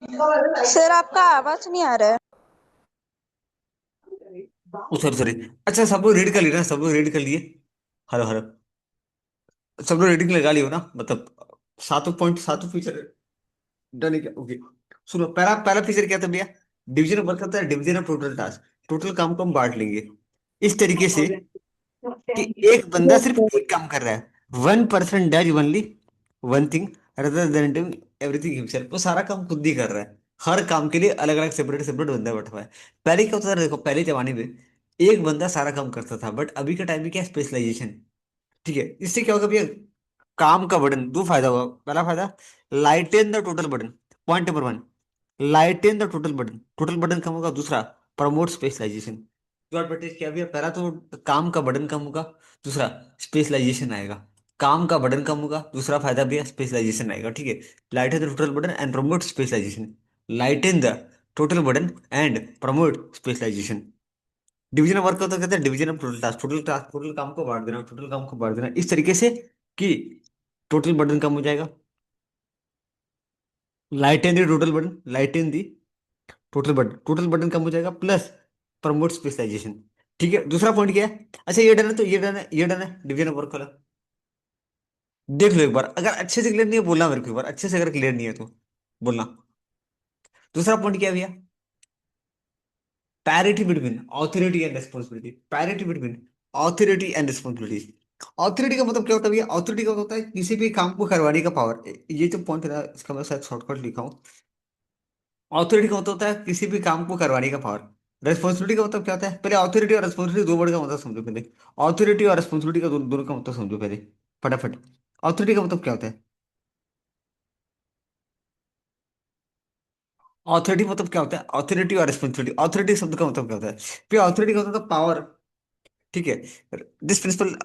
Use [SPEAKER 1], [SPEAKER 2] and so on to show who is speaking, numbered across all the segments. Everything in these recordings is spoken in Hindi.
[SPEAKER 1] सर आपका आवाज नहीं आ रहा है।
[SPEAKER 2] ओ सॉरी सॉरी। अच्छा सब लोग रीड कर लिए ना, सब लोग रीड कर लिए। Hello hello. सब लोग रीडिंग लगा लियो ना, मतलब सातों पॉइंट सातों फीचर डन है क्या? ओके। सुनो, पहला पहला फीचर क्या था भैया? डिवीजन वर्क करता है, division of total task. Total काम को हम बांट लेंगे इस तरीके से कि एक बंदा सिर्फ एक काम कर रहा है। 1 person does only one thing other than doing everything himself. वो सारा काम खुद ही कर रहा है। हर काम के लिए अलग अलग सेपरेट सेपरेट बंदा बैठा हुआ है। पहले क्या होता था देखो, पहले जमाने में एक बंदा सारा काम करता था, बट अभी के टाइम में क्या स्पेशलाइजेशन। ठीक है, इससे क्या होगा भैया? काम का बर्डन, दो फायदा होगा। पहला फायदा, lighten the total burden. Point number one, lighten the total burden, total burden कम होगा। दूसरा, प्रमोट स्पेशलाइजेशन। जो एडवांटेज क्या भैया? पहला तो काम का बर्डन कम होगा। दूसरा, स्पेशलाइजेशन आएगा। काम का बर्डन कम होगा, दूसरा फायदा भैया स्पेशलाइजेशन आएगा। ठीक है, lighten the total burden and promote specialisation. Lighten the total burden and promote specialisation. Division of work का तो कहते हैं division of total task. Total task, total काम को बांट देना, टोटल काम को बांट देना इस तरीके से कि टोटल बर्डन कम हो जाएगा। Lighten the total burden, lighten the total burden कम हो जाएगा, प्लस प्रमोट स्पेशलाइजेशन। ठीक है, दूसरा पॉइंट क्या है? अच्छा ये डन है, तो ये डन है, ये डन है डिवीजन ऑफ वर्क वाला। देख लो एक बार, अगर अच्छे से क्लियर नहीं है बोलना मेरे को, एक बार अच्छे से अगर क्लियर नहीं है तो बोलना। दूसरा पॉइंट क्या है भैया? Parity between authority and responsibility. Parity between authority and responsibility. Authority का मतलब क्या होता है भैया? ऑथोरिटी का होता है किसी भी काम को करवाने का पावर। ये जो पॉइंट है इसका मैं शायद शॉर्टकट लिखा हूँ। ऑथोरिटी का मतलब होता है किसी भी काम को करवाने का पावर। रेस्पॉन्सिबिलिटी का मतलब क्या होता है? पहले ऑथोरिटी और रेस्पॉन्सिबिलिटी दो वर्ड का मतलब समझो पहले। ऑथोरिटी और रेस्पॉन्सिबिलिटी का दोनों का मतलब समझो पहले, फटाफट। ऑथोरिटी का मतलब क्या होता है? ऑथोरिटी मतलब क्या होता है? ऑथोरिटी और रेस्पॉन्सिबिलिटी। ऑथोरिटी शब्द का मतलब क्या होता है? फिर ऑथोरिटी का मतलब पावर। ठीक है, दिस प्रिंसिपल,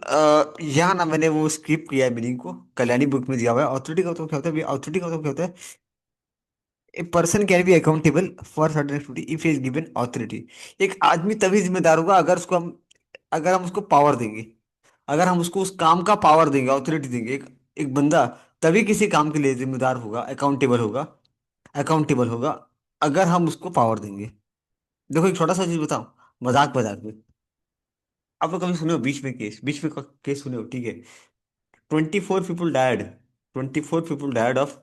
[SPEAKER 2] यहाँ ना मैंने वो स्किप किया है मीनिंग को, कल्याणी बुक में दिया हुआ है। ऑथोरिटी का मतलब क्या होता है? ऑथोरिटी का मतलब क्या होता है? A person can be accountable for certain activity if is given authority. एक आदमी तभी जिम्मेदार होगा अगर उसको हम, अगर हम उसको पावर देंगे। अगर हम उसको उस काम का पावर देंगे, ऑथोरिटी देंगे। एक एक बंदा तभी किसी काम के लिए जिम्मेदार होगा, अकाउंटेबल होगा, अकाउंटेबल होगा, अगर हम उसको पावर देंगे। देखो एक छोटा सा चीज बताओ, मजाक मजाक में, आप लोग कभी सुने हो बीच में केस, बीच में केस सुने हो? ठीक है, 24 people died, 24 people died of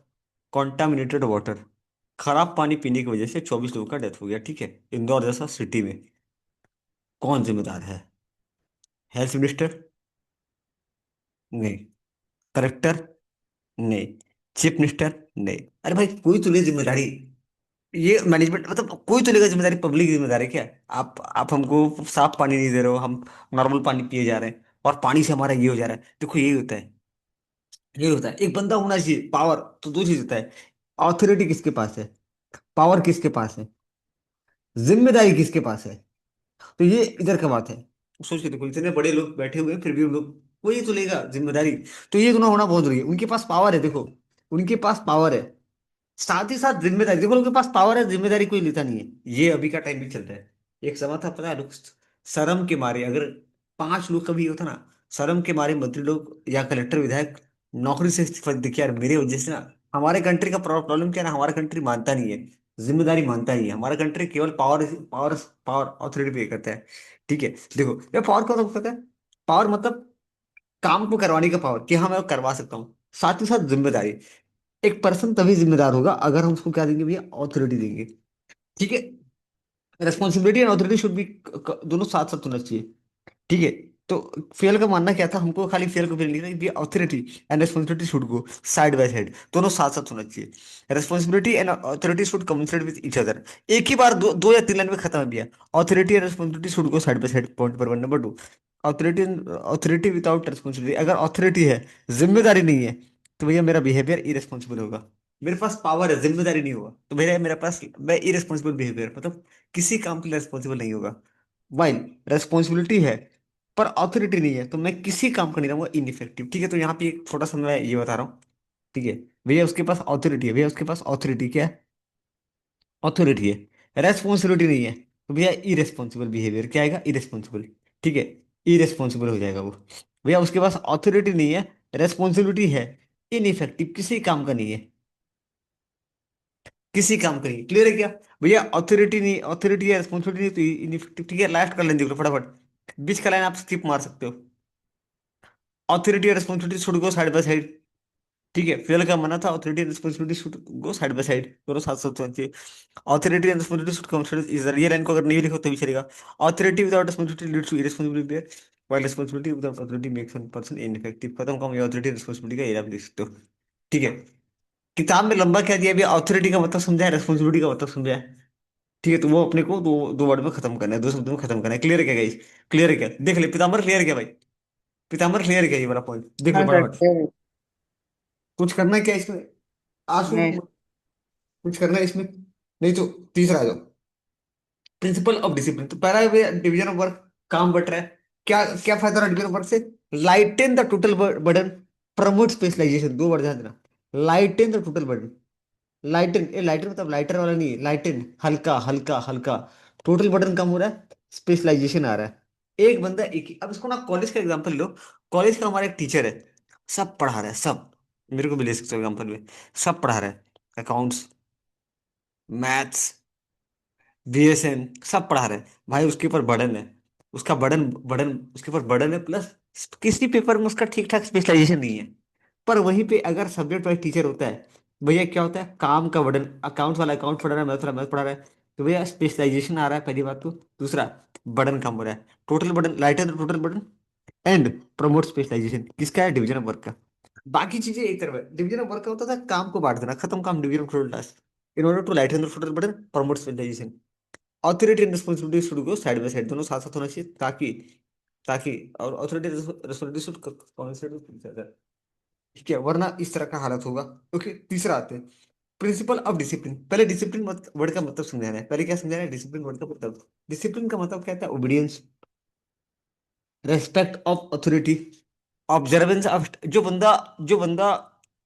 [SPEAKER 2] contaminated water. खराब पानी पीने की वजह से 24 लोगों का डेथ हो गया। ठीक है, इंदौर जैसा सिटी में। कौन जिम्मेदार है? Health minister? नहीं। कलेक्टर? नहीं। Chief minister? नहीं। अरे भाई कोई तो ले जिम्मेदारी। ये मैनेजमेंट मतलब कोई तो लेगा जिम्मेदारी, पब्लिक की जिम्मेदारी क्या है? आप हमको साफ पानी नहीं दे रहे हो, हम नॉर्मल पानी पिए जा रहे हैं, और पानी से हमारा ये हो जा रहा है। देखो यही होता है, यही होता है। एक बंदा होना चाहिए पावर, तो दो चीज होता है। ऑथोरिटी किसके पास है? पावर किसके पास है? जिम्मेदारी किसके पास है? तो ये इधर का बात है। सोच के देखो, इतने बड़े लोग बैठे हुए हैं फिर भी उन लोग, कोई तो लेगा जिम्मेदारी। तो ये दोनों होना बहुत जरूरी है। उनके पास पावर है, देखो उनके पास पावर है, साथ ही साथ जिम्मेदारी। देखो उनके पास पावर है, जिम्मेदारी कोई लेता नहीं है। ये अभी का टाइम भी चल रहा है। एक समय था पता है, लोग शर्म के मारे, अगर 5 लोग कभी होता ना, शर्म के मारे मंत्री लोग या कलेक्टर विधायक नौकरी से इस्तीफा देखिए यार मेरे वजह से ना। हमारे कंट्री का प्रॉब्लम क्या है ना, हमारा कंट्री मानता नहीं है, जिम्मेदारी मानता नहीं है। हमारा कंट्री केवल पावर पावर पावर ऑथोरिटी पे करता है। ठीक है, देखो ये पावर का मतलब कहता है, पावर मतलब काम को करवाने का पावर, कि हाँ मैं करवा सकता हूँ। साथ ही साथ जिम्मेदारी। एक पर्सन तभी जिम्मेदार होगा अगर हम उसको क्या देंगे भैया? ऑथोरिटी देंगे। ठीक है, responsibility and authority should be, दोनों साथ साथ होना चाहिए। ठीक है, तो फेल का मानना क्या था? हमको खाली फेल को फेल नहीं करना, authority and responsibility should go side by side, दोनों साथ साथ होना चाहिए। Responsibility and authority should communicate with each other. एक ही बार दो, 2 या 3 लाइन में खत्म है भैया। Authority and responsibility should go side by side, point number 1। Number 2, authority, authority without responsibility. अगर ऑथोरिटी है, जिम्मेदारी नहीं है, तो भैया मेरा बिहेवियर इरेस्पॉन्सिबल होगा। मेरे पास पावर है, जिम्मेदारी नहीं होगा, तो भैया मेरे पास मैं इरेस्पॉन्सिबल बिहेवियर, मतलब किसी काम के लिए रेस्पॉन्सिबल नहीं होगा। वाइल रेस्पॉन्सिबिलिटी है पर अथॉरिटी नहीं है, तो मैं किसी काम का नहीं रहूंगा इनइफेक्टिव। ठीक है, तो यहाँ पे एक छोटा सा मैं ये बता रहा हूँ। ठीक है, भैया उसके पास अथॉरिटी है, भैया उसके पास अथॉरिटी क्या है? अथॉरिटी है, रेस्पॉन्सिबिलिटी नहीं है, तो भैया इरेस्पॉन्सिबल बिहेवियर क्या आएगा? इरेस्पॉन्सिबल। ठीक है, इरेस्पॉन्सिबल हो जाएगा वो। भैया उसके पास अथॉरिटी नहीं है, रेस्पॉन्सिबिलिटी है, इनइफेक्टिव, किसी काम का नहीं है। किसी काम का नहीं, क्लियर है क्या? भैया ऑथोरिटी नहीं, ऑथोरिटी है, रिस्पॉन्सिबिलिटी नहीं तो इनफेक्टिव, ठीक है, लास्ट कर लेंगे फटाफट, बीच का लाइन आप स्किप मार सकते हो। ऑथोरिटी और responsibility should go side by side, ठीक है, फिलहाल का मना था, authority and responsibility should go side by side, दोनों साथ साथ होना चाहिए। Authority and responsibility should consider is ये लाइन को अगर नहीं लिखो तो भी चलेगा। Authority without responsibility leads to irresponsibility, while responsibility without authority makes one person ineffective. खत्म काम, ये ऑथोरिटी रिस्पॉन्सिबिलिटी का ये आप लिख सकते हो, ठीक है। किताब में लंबा क्या दिया, अभी ऑथोरिटी का मतलब समझा है, रिस्पॉन्सिबिलिटी का मतलब समझा है, ठीक है, तो वो अपने को दो दो वर्ड में खत्म करना है, दो शब्दों में खत्म करना है, क्लियर है क्या गाइस? क्लियर है क्या? देख ले पिताम्बर, क्लियर है क्या भाई? पिताम्बर क्लियर है क्या, ये वाला पॉइंट देख लो
[SPEAKER 3] हाँ सर,
[SPEAKER 2] फटाफट।
[SPEAKER 3] clear है।
[SPEAKER 2] कुछ करना है क्या इसमें? आंसू,
[SPEAKER 3] नहीं।
[SPEAKER 2] कुछ करना है इसमें? नहीं तो तीसरा आ जाओ, प्रिंसिपल ऑफ डिसिप्लिन। तो पहला डिवीजन ऑफ वर्क, काम बट रहा है, क्या क्या फायदा रहा डिवीजन ऑफ वर्क से? Lighten the total burden, promote specialisation, दो वर्ड ध्यान देना, lighten the total burden. Lighten, ये लाइटन मतलब लाइटर वाला नहीं, लाइटन हल्का हल्का हल्का, टोटल बर्डन कम हो रहा है, स्पेशलाइजेशन आ रहा है। एक बंदा एक ही, अब इसको ना कॉलेज का एग्जांपल लो। कॉलेज का हमारा एक टीचर है, सब पढ़ा रहा है सब, मेरे को भी ले सकते हो एग्जांपल में, सब पढ़ा रहा है, अकाउंट्स, मैथ्स, बीएसएन, सब पढ़ा रहे हैं भाई, उसके ऊपर बर्डन है, उसका बर्डन बर्डन उसके ऊपर बर्डन है, प्लस किसी पेपर में उसका ठीक ठाक स्पेशलाइजेशन नहीं है। पर वहीं पे अगर सब्जेक्ट वाइज टीचर होता है, भैया क्या होता है, काम का बर्डन, अकाउंट्स वाला अकाउंट पढ़ा रहा है, मैथ वाला मैथ पढ़ा रहा है, तो भैया स्पेशलाइजेशन आ रहा है पहली बात तो, दूसरा बर्डन कम हो रहा है, total burden lighter, total burden and promote specialisation, किसका है, डिवीजन ऑफ वर्क का। बाकी चीजें एक तरफ है, डिवीजन ऑफ वर्क का होता था काम को बांट देना, खत्म काम, division of total task in order to lighten the total burden, promote specialisation. Authority and responsibility should go side by side, दोनों साथ साथ होना चाहिए, ताकि ताकि और authority responsibility should coincide with each other, ठीक है, वरना इस तरह का हालत होगा। ओके, तीसरा आते हैं, प्रिंसिपल ऑफ डिसिप्लिन। पहले डिसिप्लिन वर्ड का मतलब समझाना है, पहले क्या समझाना है, डिसिप्लिन वर्ड का मतलब, डिसिप्लिन का मतलब क्या था, obedience, respect of authority, observance of, जो बंदा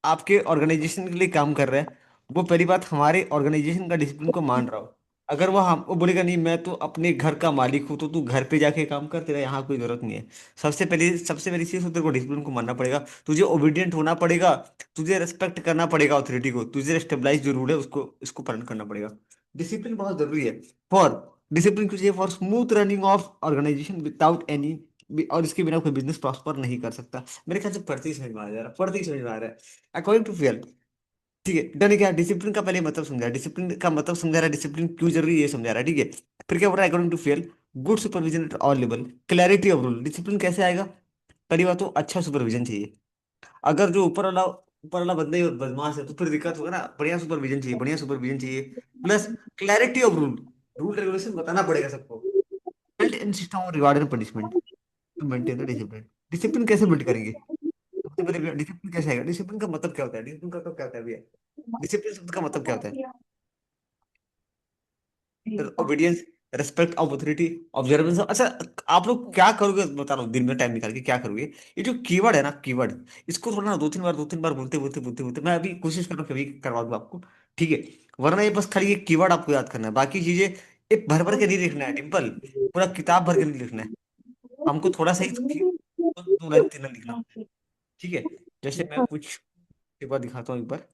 [SPEAKER 2] आपके ऑर्गेनाइजेशन के लिए काम कर रहा है, वो पहली बात हमारे ऑर्गेनाइजेशन का डिसिप्लिन को मान रहा हो। अगर वो बोलेगा नहीं मैं तो अपने घर का मालिक हूँ, तो तू घर पे जाके काम कर, तेरा यहाँ कोई जरूरत नहीं है। सबसे पहली चीज तो तेरे को डिसिप्लिन को मानना पड़ेगा, तुझे ओबीडियंट होना पड़ेगा, तुझे रेस्पेक्ट करना पड़ेगा अथॉरिटी को, तुझे स्टेबलाइज जो रूल है उसको इसको पालन करना पड़ेगा। डिसिप्लिन बहुत जरूरी है, फॉर डिसिप्लिन की चाहिए for smooth running of organisation without any, और इसके बिना कोई बिजनेस प्रॉस्पर नहीं कर सकता। मेरे ख्याल से पढ़ते ही समझ में आ जा रहा है, पढ़ते ही समझ में आ रहा है, अकॉर्डिंग टू फील, ठीक है डन। क्या डिसिप्लिन का पहले मतलब समझा, डिसिप्लिन का मतलब समझा रहा है, डिसिप्लिन क्यों जरूरी है ये समझा रहा है, ठीक है। फिर क्या बोल रहा है, according to Fayol, good supervision at all level, clarity of rule. Discipline कैसे आएगा, पहली बात तो अच्छा सुपरविजन चाहिए, अगर जो ऊपर वाला बंदा ही बदमाश है तो फिर दिक्कत होगा ना, बढ़िया सुपरविजन चाहिए, बढ़िया सुपरविजन चाहिए, plus clarity of rule, rule regulation बताना पड़ेगा सबको, build in system of reward and punishment to maintain the discipline. Discipline कैसे बिल्ड करेंगे, सबसे पहले डिसिप्लिन कैसे आएगा, डिसिप्लिन का मतलब क्या होता है, डिसिप्लिन का मतलब क्या होता है भैया, डिसिप्लिन शब्द का मतलब क्या होता है, obedience, respect of authority, observance. अच्छा, आप लोग क्या करोगे बता रहा हूँ, दिन में टाइम निकाल के क्या करोगे, ये जो कीवर्ड है ना, कीवर्ड, इसको थोड़ा ना दो तीन बार बोलते बोलते बोलते बोलते, मैं अभी कोशिश कर रहा हूँ कभी करवा दूँ आपको, ठीक है, वरना ये बस खाली ये कीवर्ड आपको याद करना है, बाकी चीजें ये भर भर के नहीं लिखना है डिम्पल, पूरा किताब भर के नहीं लिखना है, हमको थोड़ा सा ही दो लाइन तीन लाइन लिखना, ठीक है। जैसे मैं कुछ एक बार दिखाता हूँ एक बार,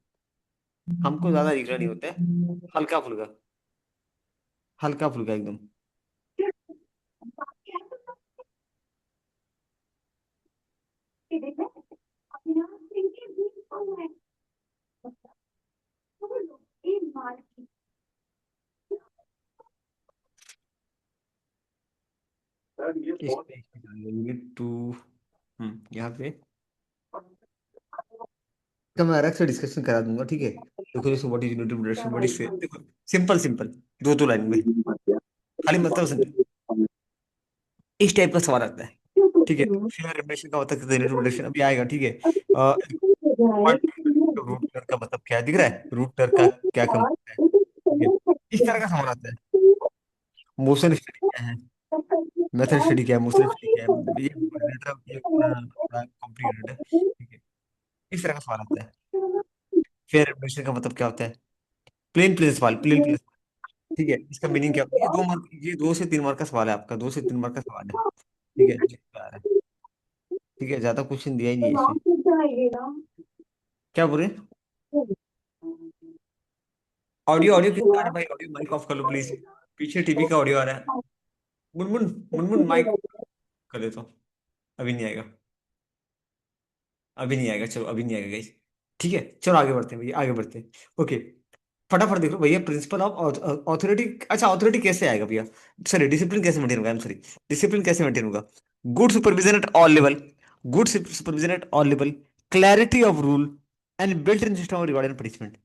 [SPEAKER 2] हमको ज्यादा लिखना नहीं होता है, हल्का फुल्का, हल्का फुल्का एकदम। इस पेज पे जाएंगे टू, यहाँ पे तो मैं अलग से डिस्कशन करा दूंगा, ठीक है। देखो जैसे what is unity production, what is, देखो सिंपल सिंपल, दो दो लाइन में खाली मतलब समझो, इस टाइप का सवाल आता है, ठीक है। फेयर रेमुनरेशन का मतलब यूनिटी प्रोडक्शन अभी आएगा, ठीक है। रूट लेयर का मतलब क्या है, दिख रहा है, रूट लेयर का क्या कंपोनेंट है, ठीक है, इस तरह का सवाल आता है। मोशन स्टडी क्या है, मेथड स्टडी क्या है, मोशन स्टडी क्या है, ये पूरा कॉम्प्लिकेटेड है, ठीक है, इस तरह का सवाल आता है। फेयर रेमुनरेशन का मतलब क्या होता है, प्लेन प्लेन सवाल, प्लेन प्लेन, ठीक है, इसका मीनिंग क्या, ये 2 से 3 मार्क का सवाल है आपका, 2 से 3 मार्क का सवाल है, ठीक है, ठीक है, ज्यादा क्वेश्चन दिया ही नहीं है इसमें। क्या बोले, ऑडियो ऑडियो किसका आ रहा है भाई? ऑडियो माइक ऑफ कर लो प्लीज। पीछे टीवी का ऑडियो आ रहा है। मुनमुन, मुनमुन माइक कर दे तो। अभी नहीं आएगा। अभी नहीं आएगा, चलो अभी नहीं आएगा गाइस। ठीक है, चलो आगे बढ़ते हैं भैया, आगे बढ़ते हैं। ओके, फटाफट देख लो भैया, प्रिंसिपल ऑफ ऑथोरिटी। अच्छा, ऑथोरिटी कैसे आएगा भैया? सॉरी, डिसिप्लिन कैसे मेंटेन होगा? आई एम सॉरी, डिसिप्लिन कैसे मेंटेन होगा? Good supervision at all level. Good supervision at all level. Clarity of rule and built in system of reward and punishment.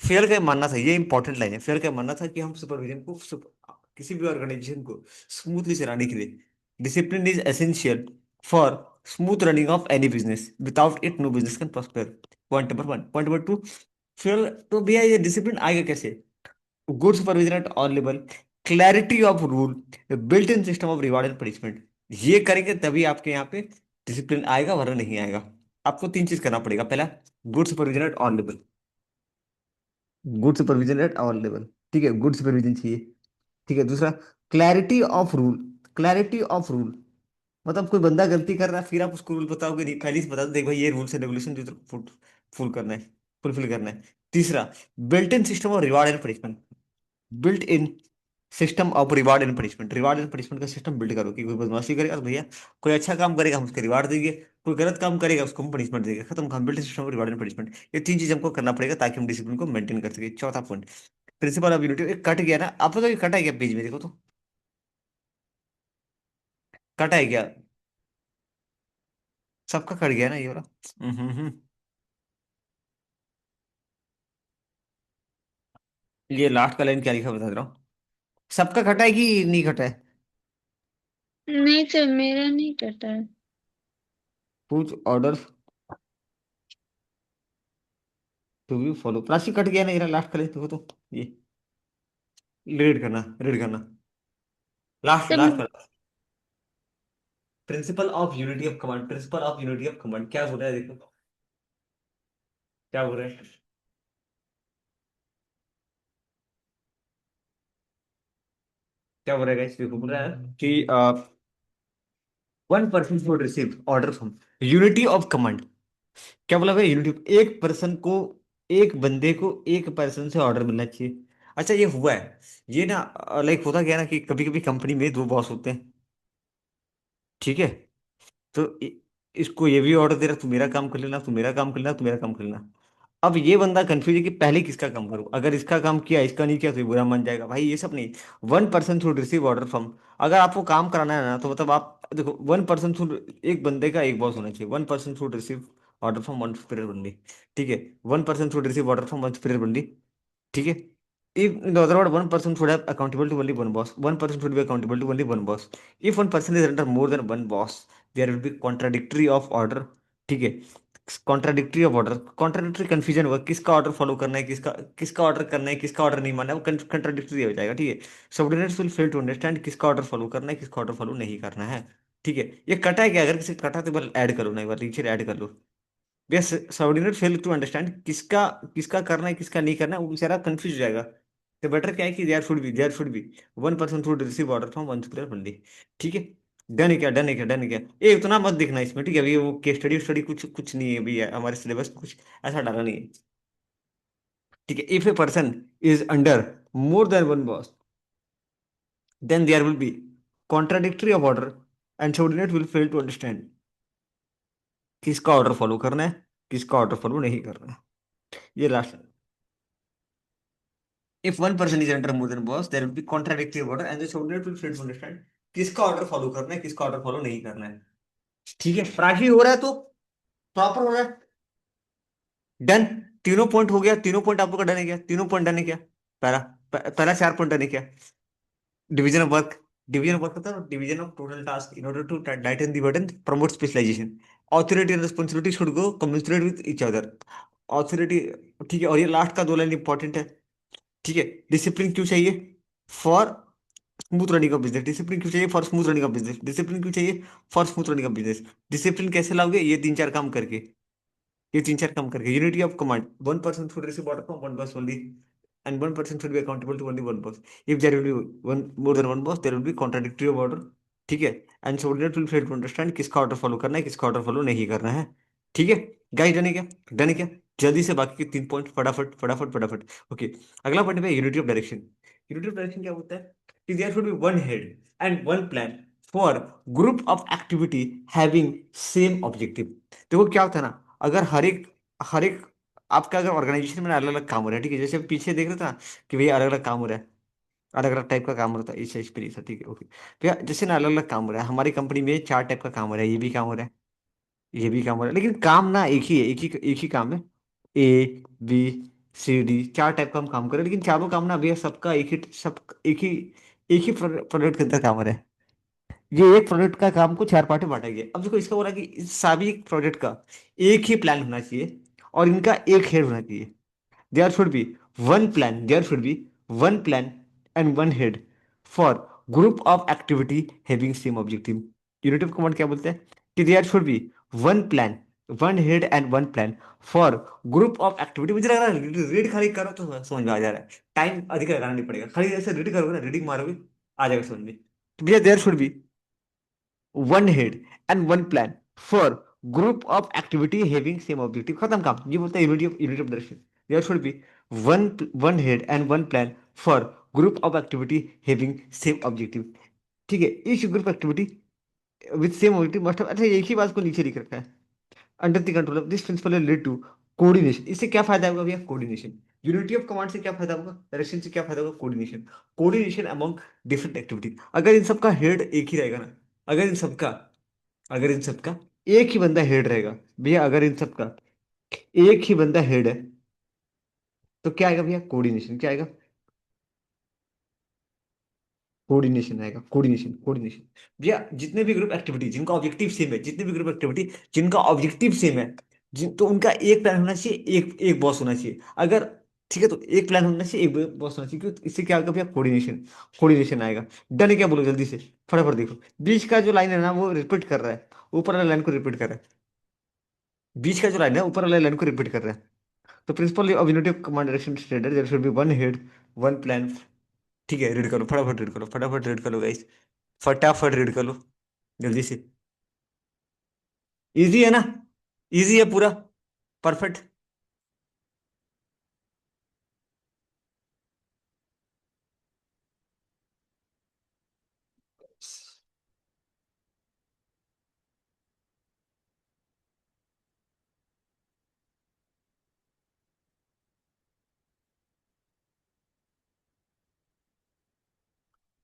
[SPEAKER 2] Fair का मानना था, ये इंपॉर्टेंट लाइन है, फेयर का मानना था कि हम सुपरविजन को किसी भी ऑर्गेनाइजेशन को स्मूथली चलाने के लिए, discipline is essential for smooth running of any business, without it no business can prosper. Point number one. Point number two, फिर तो भैया ये डिसिप्लिन आएगा कैसे? Good supervision at all level, clarity of rule, built in system of reward and punishment. ये करेंगे तभी आपके यहाँ पे डिसिप्लिन आएगा, वरना नहीं आएगा। आपको तीन चीज करना पड़ेगा। पहला, good supervision at all level. Good supervision at all level, ठीक है, गुड सुपरविजन चाहिए। ठीक है, दूसरा, clarity of rule. Clarity of rule मतलब कोई बंदा गलती कर रहा है, फिर आप उसको रूल बताओगे नहीं, पहले से बता दो, देख भाई ये रूल्स एंड रेगुलेशन जो फुल करना है, फुलफिल करना है। तीसरा, built in system of reward and punishment. Built in system of reward and punishment. Reward and punishment का सिस्टम बिल्ड करो कि कोई बदमाशी करेगा तो भैया, कोई अच्छा काम करेगा हम उसको रिवार्ड देंगे, कोई गलत काम करेगा उसको हम पनिशमेंट देंगे। खत्म काम। Built system of reward and punishment, ये तीन चीज हमको करना पड़ेगा ताकि हम डिसिप्लिन को मेंटेन कर सके। चौथा पॉइंट, प्रिंसिपल ऑफ यूनिटी। एक कट गया ना आपको, तो ये कटा है क्या पेज में? देखो तो, कटा है क्या? सबका कट गया ना ये वाला। ये लास्ट का लाइन क्या लिखा बता रहा हूँ। सबका कटा है कि नहीं कटा है?
[SPEAKER 1] नहीं सर, मेरा नहीं कटा है।
[SPEAKER 2] कुछ order to be follow, plastic cut गया ना, ये लास्ट का लाइन देखो तो। ये रीड करना, रीड करना, लास्ट
[SPEAKER 1] सर
[SPEAKER 2] लास्ट का। Principal of unity of command. Principal of unity of command क्या बोल रहा है देखो, क्या बोल रहा है? क्या बोल रहा है guys? देखो बोल रहा है कि one person should receive order from unity of command. क्या बोला भाई? यूनिटी, एक पर्सन को, एक बंदे को एक पर्सन से ऑर्डर मिलना चाहिए। अच्छा, ये हुआ है। ये ना, लाइक होता क्या है ना कि कभी कभी कंपनी में दो बॉस होते हैं, ठीक है? तो इसको ये भी ऑर्डर दे रहा, तू मेरा काम कर लेना, तू मेरा काम कर लेना, तू मेरा काम कर लेना। अब ये बंदा कंफ्यूज है कि पहले किसका काम करूं, अगर इसका काम किया इसका नहीं किया तो ये बुरा मान जाएगा। भाई ये सब नहीं। One person should receive order from, अगर आपको काम कराना है ना तो मतलब आप देखो, वन पर्सन शुड, एक बंदे का एक बॉस होना चाहिए। One person should receive order from one superior बंदी, ठीक है? One person should receive order from one superior बंदी, ठीक है? If in the other word, one person should have accountable to only one boss. One person should be accountable to only one boss. If one person is under more than one boss, there will be contradictory of order. ठीक है? Contradictory of order, contradictory confusion होगा, किसका ऑर्डर फॉलो करना है, किसका किसका ऑर्डर करना है, किसका ऑर्डर नहीं मानना है, वो कंट्राडिक्टरी हो जाएगा। ठीक है? Subordinates will fail to understand किसका ऑर्डर फॉलो करना है, किसका ऑर्डर फॉलो नहीं करना है। ठीक है? ये कटा है क्या? अगर किसी कटा तो बस ऐड करो ना, एक बार नीचे ऐड कर लो। Yes, subordinate fail to understand किसका किसका करना है, किसका नहीं करना है, वो बेचारा कंफ्यूज हो जाएगा। तो बेटर क्या है कि there should be one person should receive order from one superior बंदी। ठीक है? डन है क्या? डन है क्या? डन है क्या? ये इतना मत देखना इसमें, ठीक है? अभी वो केस स्टडी स्टडी कुछ कुछ नहीं है अभी, हमारे सिलेबस में कुछ ऐसा डाला नहीं है। ठीक है? If a person is under more than one boss, then there will be contradictory of order and subordinate will fail to understand किसका ऑर्डर फॉलो करना है, किसका ऑर्डर फॉलो नहीं करना है। ये last, if one person is under more than boss, there will be contradictory order and the subordinate will fail to understand किसका ऑर्डर फॉलो करना है, किसका ऑर्डर फॉलो नहीं करना है। ठीक है? प्राची हो रहा है तो प्रॉपर हो रहा है। डन। तीनों पॉइंट हो गया, तीनों पॉइंट आप लोग का डन है क्या? तीनों पॉइंट डन है क्या? पहला, पहला चार पॉइंट डन है क्या? Division of work, division of work होता है, division of total task in order to lighten the burden, promote specialisation. Authority and responsibility should go commensurate with each other. Authority, ठीक है? और ये लास्ट का दो लाइन इंपॉर्टेंट है। ठीक है? डिसिप्लिन क्यों चाहिए? For smooth running of business. Discipline क्यों चाहिए? For smooth running of business. Discipline क्यों चाहिए? For smooth running of business. Discipline कैसे लाओगे? ये तीन चार काम करके, ये तीन चार काम करके। Unity of command, one person should receive order from one boss only and one person should be accountable to only one boss. If there will be one more than one boss, there will be contradictory of order. ठीक है? And subordinate will fail to understand किसका ऑर्डर फॉलो करना है, किसका ऑर्डर फॉलो नहीं करना है। ठीक है गाइस? डन है क्या? डन है क्या? जल्दी से बाकी के 3 पॉइंट फटाफट फटाफट फटाफट। ओके। अगला पॉइंट है unity of direction. Unity of direction क्या होता है कि there should be one head and one plan for group of activity having same objective. देखो क्या होता है ना, अगर हर एक आपका अगर ऑर्गेनाइजेशन में अलग अलग काम हो रहा है, ठीक है, जैसे पीछे देख रहे था कि भैया अलग अलग काम हो रहा है, अलग अलग टाइप का काम होता है, इस पे नहीं था, ठीक है ओके। भैया जैसे ना अलग अलग काम हो रहा है, हमारी कंपनी में 4 टाइप का काम हो रहा है, ये भी काम हो रहा है, ये भी काम हो रहा है, लेकिन काम ना एक ही है, एक ही काम है। A B C D 4 type का हम काम कर रहे हैं, लेकिन चारों काम ना भैया सबका एक ही प्रोडक्ट के अंदर काम हो रहा है। ये एक प्रोडक्ट का काम को 4 पार्ट में बांटा गया है। अब देखो इसका हो रहा है कि इस सभी प्रोडक्ट का एक ही प्लान होना चाहिए और इनका एक हेड होना चाहिए। There should be there should be one plan and one head for group of activity having same objective। Unit of command क्या बोलते हैं कि there should be one plan, one head and one plan for group of activity। मुझे लग रहा है रीड खाली करो तो समझ में आ जा रहा है, टाइम अधिक लगाना नहीं पड़ेगा, खाली ऐसे रीड करोगे ना, रीडिंग मारोगे आ जाएगा समझ में। तो भैया there should be one head and one plan for group of activity having same objective. खत्म काम, ये बोलता है unity of direction. There should be one one head and one plan for group of activity having same objective. ठीक है, each group activity with same objective must have, अच्छा एक ही बात को नीचे लिख रखा है, under the control of this principle lead to coordination. इससे क्या फायदा होगा भैया, कोऑर्डिनेशन। यूनिटी ऑफ कमांड से क्या फायदा होगा, डायरेक्शन से क्या फायदा होगा, coordination. Coordination among different activity. अगर इन सबका हेड एक ही रहेगा ना, अगर इन सबका अगर इन सबका एक ही बंदा हेड रहेगा भैया, अगर इन सबका एक ही बंदा हेड है, तो क्या आएगा भैया, कोऑर्डिनेशन। क्या आएगा, कोऑर्डिनेशन आएगा, कोऑर्डिनेशन कोऑर्डिनेशन। भैया जितने भी ग्रुप एक्टिविटी जिनका ऑब्जेक्टिव सेम है, जितने भी ग्रुप एक्टिविटी जिनका ऑब्जेक्टिव सेम है, तो उनका एक प्लान होना चाहिए, एक एक बॉस होना चाहिए। अगर ठीक है, तो एक प्लान होना चाहिए, एक बॉस होना चाहिए, क्यों, इससे क्या होगा भैया, कोऑर्डिनेशन। कोऑर्डिनेशन आएगा। डन है क्या, बोलो जल्दी से फटाफट देखो। बीच का जो लाइन है ना वो रिपीट कर रहा है, ऊपर वाले लाइन को रिपीट कर रहा है। बीच का जो लाइन है ऊपर वाले लाइन को रिपीट कर रहा है। तो principle of unity of command direction standard there should be one head one plan. ठीक है, रीड करो फटाफट, रीड करो फटाफट, रीड करो गाइस, फटाफट रीड करो जल्दी से। इजी है ना, इजी है पूरा, परफेक्ट।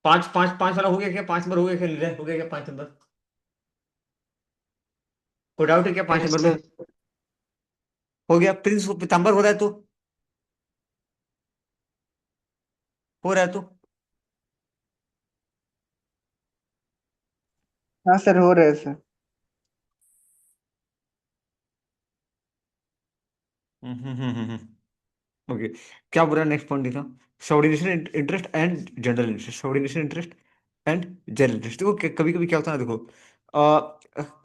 [SPEAKER 2] 5 5 5 वाला हो गया क्या, 5 नंबर हो गया क्या, नीरज? हो गया क्या 5 नंबर? कोई डाउट है क्या 5 नंबर में?
[SPEAKER 1] सर।
[SPEAKER 2] हो गया प्रिंस, वो पीताम्बर हो रहा है तो, हो रहा है तो।
[SPEAKER 3] हाँ सर, हो रहा है सर।
[SPEAKER 2] ओके। क्या बोल रहा है, नेक्स्ट पॉइंट लिखा, subordination interest and general interest. Subordination interest and general interest. देखो कभी कभी क्या होता है ना, देखो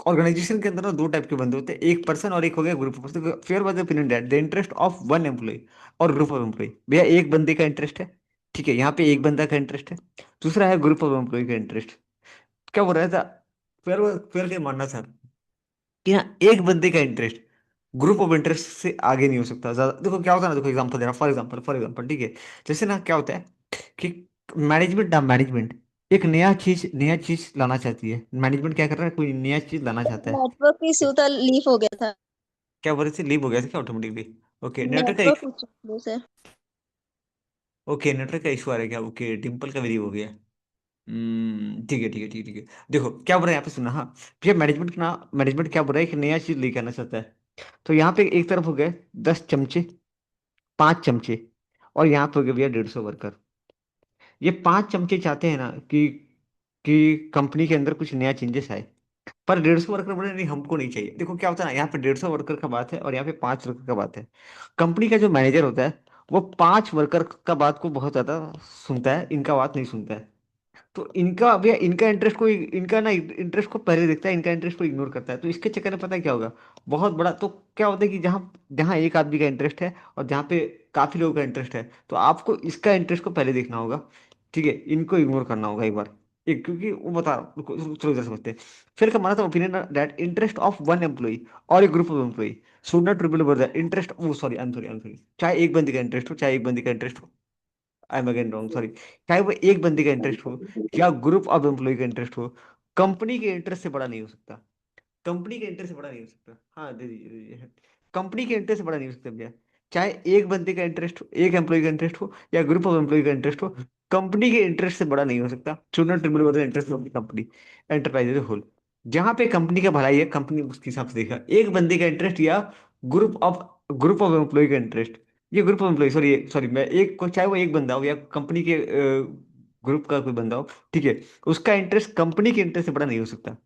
[SPEAKER 2] ऑर्गेनाइजेशन के अंदर ना 2 टाइप के बंदे होते हैं, एक पर्सन और एक हो गया group of. Fayol was opinion that the interest of one employ और ग्रुप ऑफ एम्प्लॉय। भैया एक बंदे का इंटरेस्ट है, ठीक है, यहाँ पे एक बंदा का इंटरेस्ट है, दूसरा है ग्रुप ऑफ एम्प्लॉय का इंटरेस्ट। क्या बोल रहा था, फेयर फेयर के मानना था कि हाँ एक बंदे का इंटरेस्ट ग्रुप ऑफ इंटरेस्ट से आगे नहीं हो सकता ज्यादा। देखो क्या होता है ना, देखो एग्जांपल दे रहा हूँ, फॉर एग्जांपल ठीक है, जैसे ना क्या होता है कि मैनेजमेंट एक नया चीज लाना चाहती है। मैनेजमेंट क्या कर रहा है, कोई नया चीज लाना चाहता है।
[SPEAKER 1] नेटवर्क इशू था, लीव हो गया था।
[SPEAKER 2] क्या बोल रहे थे, लीव हो गया था क्या ऑटोमेटिकली? ओके, नेटवर्क का
[SPEAKER 1] network
[SPEAKER 2] issue.
[SPEAKER 1] Issue sir.
[SPEAKER 2] Okay, network का इशू आ रहा है क्या, ओके, डिम्पल का भी लीव हो गया। ठीक है ठीक है ठीक है ठीक है। देखो क्या बोल रहा है यहाँ पे, सुना हाँ, भैया मैनेजमेंट क्या बोल रहा है, कि नया चीज लेके आना चाहता है। तो यहाँ पे एक तरफ हो गए 10 चमचे, 5 चमचे, और यहाँ पे हो गए भैया 150 वर्कर। ये 5 चमचे चाहते हैं ना कि कंपनी के अंदर कुछ नया चेंजेस आए, पर 150 वर्कर बोले नहीं हमको नहीं चाहिए। देखो क्या होता है ना, यहाँ पे 150 वर्कर का बात है और यहाँ पे 5 वर्कर का बात है। कंपनी का जो मैनेजर होता है वो 5 वर्कर का बात को बहुत ज्यादा सुनता है, इनका बात नहीं सुनता है। तो इनका भैया इनका ना इंटरेस्ट को पहले देखता है, इनका इंटरेस्ट को इग्नोर करता है। तो इसके चक्कर में पता है क्या होगा, बहुत बड़ा तो क्या होता है कि जहाँ जहाँ एक आदमी का इंटरेस्ट है और जहाँ पे काफी लोगों का इंटरेस्ट है, तो आपको इसका इंटरेस्ट को पहले देखना होगा, ठीक है, इनको इग्नोर करना होगा एक बार। एक, क्योंकि वो बता रहा हूँ, चलो इधर समझते हैं। फिर का माना था opinion that interest of one employ और a group of employ should not triple over the interest, वो सॉरी आई एम सॉरी, चाहे एक बंदे का इंटरेस्ट हो, चाहे एक बंदे का इंटरेस्ट हो, I am again wrong, sorry, चाहे वो एक बंदे का इंटरेस्ट हो या ग्रुप ऑफ एम्प्लॉय का इंटरेस्ट हो, कंपनी के इंटरेस्ट से बड़ा नहीं हो सकता। कंपनी के इंटरेस्ट से बड़ा नहीं हो सकता, हाँ दे दीजिए। कंपनी के इंटरेस्ट से बड़ा नहीं हो सकता भैया। चाहे एक बंदे का इंटरेस्ट हो, एक एम्प्लॉय का इंटरेस्ट हो, या ग्रुप ऑफ एम्प्लॉय का इंटरेस्ट हो, कंपनी के इंटरेस्ट से बड़ा नहीं हो सकता। Should not trample the interest of the company enterprise as whole. जहां पे कंपनी का भलाई है, कंपनी उसके हिसाब से देखा, एक बंदे का इंटरेस्ट या ग्रुप ऑफ एम्प्लॉय का इंटरेस्ट, ये group of employee, sorry sorry, मैं एक चाहे वो एक बंदा हो या कंपनी के ग्रुप का कोई बंदा हो, ठीक है, उसका इंटरेस्ट कंपनी के इंटरेस्ट से बड़ा नहीं हो सकता।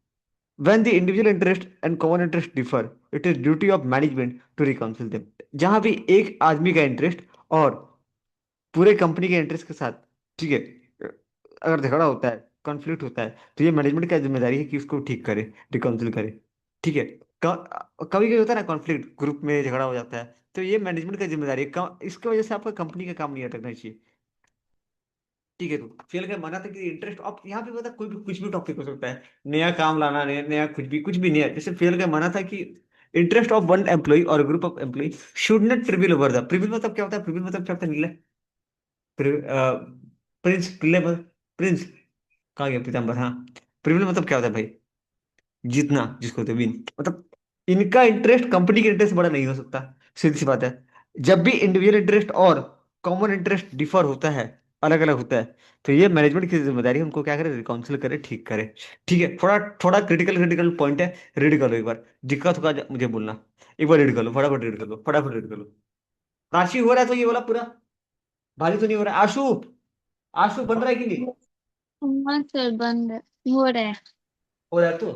[SPEAKER 2] When the individual interest and common interest differ, it is duty of management to reconcile them. जहां भी एक आदमी का इंटरेस्ट और पूरे कंपनी के इंटरेस्ट के साथ, ठीक है, अगर झगड़ा होता है, कॉन्फ्लिक्ट होता है, तो ये मैनेजमेंट का जिम्मेदारी है कि उसको ठीक करे, रिकाउंसिल करे। ठीक है। कभी कभी होता है ना कॉन्फ्लिक्ट, ग्रुप में झगड़ा हो जाता है, तो ये मैनेजमेंट का जिम्मेदारी है। इसकी वजह से आपका कंपनी का काम नहीं अटकना चाहिए। ठीक है, तो फेल का माना था कि इंटरेस्ट, अब यहाँ पे पता कोई भी कुछ भी टॉपिक हो सकता है, नया काम लाना, नया नया कुछ भी नया, जैसे फेल का माना था कि इंटरेस्ट ऑफ वन एम्प्लॉय और group of employ should not prevail over the prevail, मतलब क्या होता है प्रिविल, मतलब क्या होता है नीला, प्रिंस पिल्ले, प्रिंस, कहाँ गया पीताम्बर, हाँ। प्रिविल मतलब क्या होता है भाई, जीतना, जिसको होते विन, मतलब इनका इंटरेस्ट कंपनी के इंटरेस्ट से बड़ा नहीं हो सकता। सीधी सी बात है। जब भी इंडिविजुअल इंटरेस्ट और कॉमन इंटरेस्ट डिफर होता है, अलग अलग होता है, तो ये मैनेजमेंट की जिम्मेदारी है, उनको क्या करे, रिकाउंसिल करे, ठीक करे। ठीक है, थोड़ा थोड़ा क्रिटिकल क्रिटिकल पॉइंट है, रीड कर लो एक बार, दिक्कत होगा मुझे बोलना। एक बार रीड कर लो, फटाफट रीड कर लो, फटाफट रीड कर लो। राशि हो रहा है तो ये वाला पूरा भारी तो नहीं हो रहा है? आशु, आशु बन रहा है कि नहीं?
[SPEAKER 1] हाँ सर, बंद हो रहा है।
[SPEAKER 2] हो रहा है तो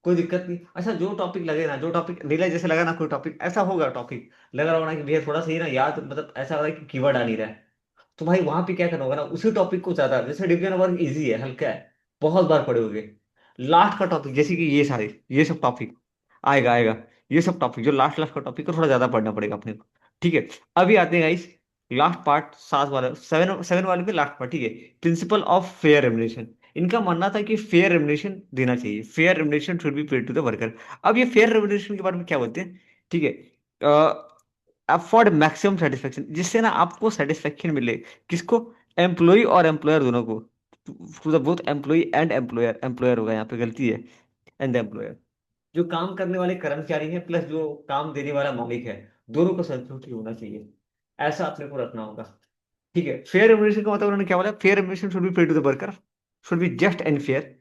[SPEAKER 2] कोई दिक्कत नहीं। अच्छा, जो टॉपिक लगे ना, जो टॉपिक नीला जैसे लगा ना, कोई टॉपिक ऐसा होगा, टॉपिक लग रहा होगा ना कि भैया थोड़ा सही ना याद, मतलब ऐसा लग रहा है कि कीवर्ड आ नहीं रहा है, तो भाई वहां पे क्या करना होगा ना, उसी टॉपिक को ज्यादा, जैसे डिवीजन वर्क इजी है, हल्का है, बहुत बार पढ़े होगे, लास्ट का टॉपिक जैसे कि ये सारे, ये सब टॉपिक आएगा आएगा, ये सब टॉपिक जो लास्ट लास्ट का टॉपिक है, थोड़ा ज्यादा पढ़ना पड़ेगा अपने को। ठीक है। अभी आते हैं गाइस, लास्ट पार्ट, 7 वाला, सेवन सेवन वाले में लास्ट पार्ट, ठीक है, प्रिंसिपल ऑफ फेयर रेमुनेशन। इनका मानना था कि फेयर रेमुनेशन देना चाहिए, fair remuneration should be paid to the worker. अब ये फेयर रेमुनेशन के बारे में क्या बोलते हैं, ठीक है, अफोर्ड मैक्सिमम सेटिस्फेक्शन, जिससे ना आपको सेटिस्फेक्शन मिले, किसको, एम्प्लॉय और एम्प्लॉयर दोनों को, to the both employee and employer, employer होगा यहाँ पे, गलती है, एंड द एम्प्लॉयर, जो काम करने वाले कर्मचारी हैं प्लस जो काम देने वाला मालिक है, दोनों को संतुष्टि होना चाहिए, ऐसा अपने को रखना होगा। ठीक है। फेयर रेमुनेशन का मतलब उन्होंने क्या बोला, fair remuneration should be paid to the worker, should be just and fair,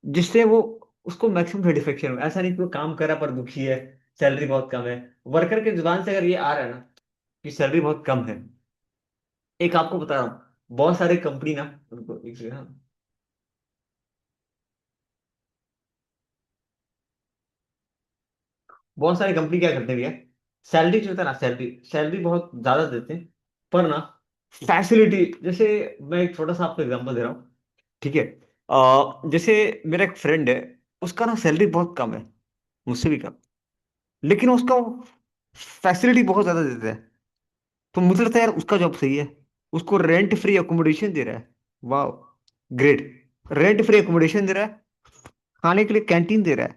[SPEAKER 2] जिससे वो, उसको मैक्सिमम सेटिस्फेक्शन हो, ऐसा नहीं कि वो काम कर रहा पर दुखी है, सैलरी बहुत कम है। वर्कर के जुबान से अगर ये आ रहा है ना कि सैलरी बहुत कम है, एक आपको बता रहा हूँ, बहुत सारे कंपनी ना, उनको एक सेकंड, हाँ। बहुत सारी कंपनी क्या करते हैं भैया, सैलरी जो होता है ना, सैलरी सैलरी बहुत ज्यादा देते हैं, पर ना फैसिलिटी, जैसे मैं एक छोटा सा आपको एग्जांपल दे रहा हूँ, ठीक है, जैसे मेरा एक फ्रेंड है, उसका ना सैलरी बहुत कम है, मुझसे भी कम, लेकिन उसका फैसिलिटी बहुत ज्यादा देता है, तो मुझे लगता है यार उसका जॉब सही है, उसको रेंट फ्री अकोमोडेशन दे रहा है, वाह, ग्रेट, रेंट फ्री अकोमोडेशन दे रहा है, खाने के लिए कैंटीन दे रहा है,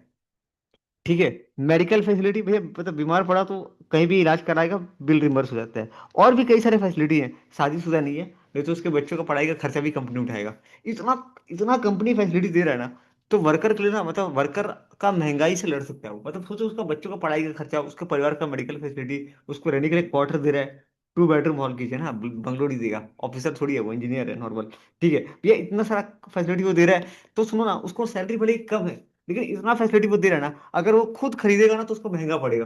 [SPEAKER 2] ठीक है, मेडिकल फैसिलिटी भैया, मतलब बीमार पड़ा तो कहीं भी इलाज कराएगा, बिल रिम्बर्स हो जाता है, और भी कई सारे फैसिलिटी हैं, शादीशुदा नहीं है, नहीं तो उसके बच्चों का पढ़ाई का खर्चा भी कंपनी उठाएगा, इतना इतना कंपनी फैसिलिटी दे रहा है ना, तो वर्कर के लिए ना, मतलब वर्कर का महंगाई से लड़ सकता है वो, मतलब सोचो उसका बच्चों का पढ़ाई का खर्चा, उसके परिवार का मेडिकल फैसिलिटी, उसको रहने के लिए क्वार्टर दे रहा है, 2 बेडरूम हॉल किचन, हाँ, बंगलो नहीं देगा, ऑफिसर थोड़ी है वो, इंजीनियर है नॉर्मल, ठीक है, ये इतना सारा फैसिलिटी वो दे रहा है, तो सुनो ना, उसको सैलरी भले ही कम है, लेकिन इतना फैसिलिटी वो दे रहा है ना, अगर वो खुद खरीदेगा ना तो उसको महंगा पड़ेगा,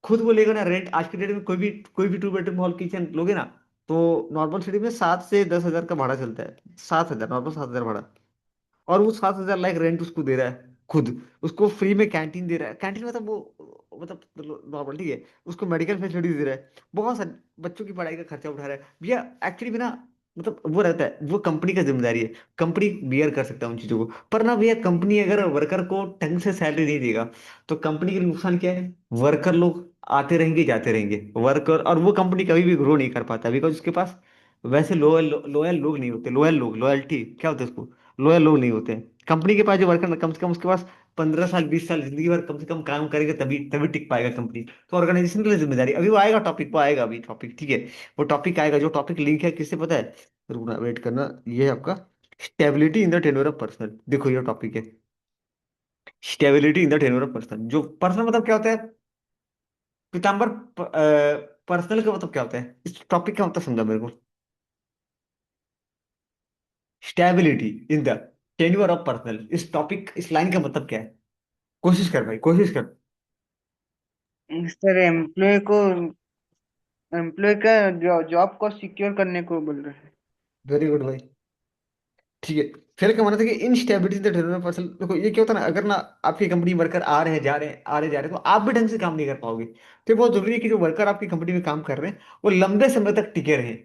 [SPEAKER 2] खुद वो लेगा ना, रेंट आज के डेट में कोई भी 2 बेडरूम हॉल किचन लोगे ना, तो नॉर्मल सिटी में 7 से 10 हजार का भाड़ा चलता है, 7 हजार, नॉर्मल 7 हजार भाड़ा, और वो 7 हजार लाख रेंट उसको दे रहा है खुद, उसको फ्री में कैंटीन दे रहा है, कैंटीन मतलब वो, मतलब नॉर्मल, ठीक है, उसको मेडिकल फैसिलिटी दे रहा है, बहुत सारे बच्चों की पढ़ाई का खर्चा उठा रहा है भैया, एक्चुअली भी ना, मतलब वो रहता है, वो कंपनी का जिम्मेदारी है, कंपनी बियर कर सकता है उन चीजों को, पर ना भैया कंपनी अगर वर्कर को ढंग से सैलरी नहीं देगा, तो कंपनी के लिए नुकसान क्या है, वर्कर लोग आते रहेंगे जाते रहेंगे, वर्कर, और वो कंपनी कभी भी ग्रो नहीं कर पाता, बिकॉज उसके पास वैसे लोयल लोग नहीं होते, लोयल लोग, लॉयल्टी क्या होता है उसको, लॉयल लोग नहीं होते हैं। कंपनी के पास जो वर्कर कम से कम उसके पास 15 साल 20 साल जिंदगी भर कम से कम काम करेगा, तभी तभी टिक पाएगा कंपनी। तो ऑर्गेनाइजेशन के लिए जिम्मेदारी, अभी वो आएगा टॉपिक, वो आएगा अभी टॉपिक, ठीक है। वो टॉपिक आएगा, जो टॉपिक लिंक है किससे पता है? रुकना, वेट करना, ये है आपका stability in the tenure of person. देखो ये टॉपिक है, stability in the tenure of person. जो पर्सन मतलब क्या होता है पीताम्बर? पर्सनल का मतलब क्या होता है? इस टॉपिक का मतलब समझा मेरे को। Stability in the tenure of personal, इस टॉपिक, इस लाइन का मतलब क्या है? कोशिश कर भाई, कोशिश कर।
[SPEAKER 3] सर एम्प्लॉय का जॉब को सिक्योर करने को बोल रहे हैं।
[SPEAKER 2] वेरी गुड भाई, ठीक है। फिर क्या माना था कि instability the tenure of person. देखो ये क्या होता है ना, अगर ना आपकी कंपनी वर्कर आ रहे हैं जा रहे हैं आ रहे जा रहे हैं, तो आप भी ढंग से काम नहीं कर पाओगे। तो ये बहुत जरूरी है कि जो वर्कर आपकी कंपनी में काम कर रहे हैं वो लंबे समय तक टिके रहे,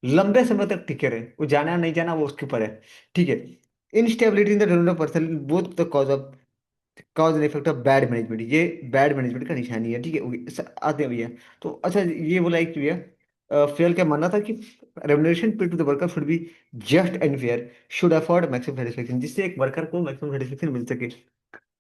[SPEAKER 2] लंबे समय तक टिके रहे। वो जाना नहीं जाना वो उसके ऊपर है, ठीक है। Instability in the tenure of person both the cause and effect of bad management, ये बैड मैनेजमेंट का निशानी है, ठीक है। आते हैं भैया। तो अच्छा ये बोला एक भैया, फेल क्या मानना था कि remuneration pay to the worker should be just and fair, should afford maximum satisfaction, जिससे एक वर्कर को मैक्सिमम सेटिस्फेक्शन मिल सके,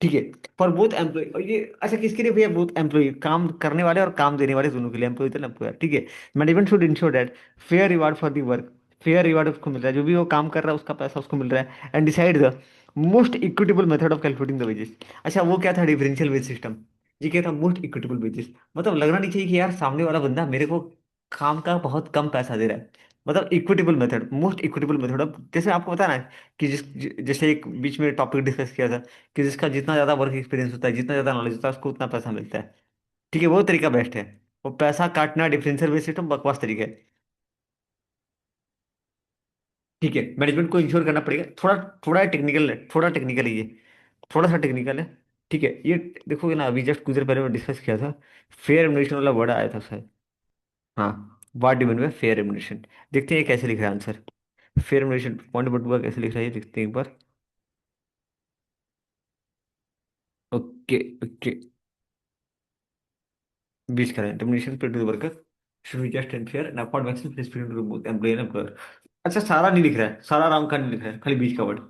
[SPEAKER 2] ठीक है। फॉर बोथ एम्प्लॉय, और ये अच्छा किसके लिए भैया? बोथ एम्प्लॉय, काम करने वाले और काम देने वाले दोनों के लिए, एम्प्लॉय तो एम्प्लॉयर, ठीक है। Management should ensure that fair reward for the work, fair reward उसको मिल रहा है, जो भी वो काम कर रहा है उसका पैसा उसको मिल रहा है। And decide the most equitable method of calculating the wages. अच्छा वो क्या था? Differential wage system. ये क्या था? Most equitable wages. मतलब लगना नहीं चाहिए कि यार सामने वाला बंदा मेरे को काम का बहुत कम पैसा दे रहा है। मतलब equitable method, most equitable method of, जैसे आपको पता ना कि जैसे एक बीच में टॉपिक डिस्कस किया था कि जिसका जितना ज्यादा वर्क एक्सपीरियंस होता है, जितना ज्यादा नॉलेज होता है, उसको उतना पैसा मिलता है, ठीक है। वो तरीका बेस्ट है। वो पैसा काटना डिफरेंशियल बेस सिस्टम बकवास तरीका है, ठीक है। मैनेजमेंट को इंश्योर करना पड़ेगा। थोड़ा थोड़ा टेक्निकल है, थोड़ा टेक्निकल है ये, थोड़ा सा टेक्निकल है, ठीक है। ये देखोगे ना, अभी जस्ट कुछ देर पहले मैं डिस्कस किया था, फेयर रेमुनरेशन वाला वर्ड आया था शायद। हाँ, what do mean by fair remuneration? देखते हैं ये कैसे लिख रहा है answer. Fair remuneration point number 2 का कैसे लिख रहा है ये देखते हैं एक बार। ओके ओके, बीच का है remuneration paid to the worker should be just and fair and afford maximum flexibility to both employee and employer. अच्छा सारा नहीं लिख रहा है, सारा आराम का नहीं लिख रहा है, खाली बीच का वर्ड।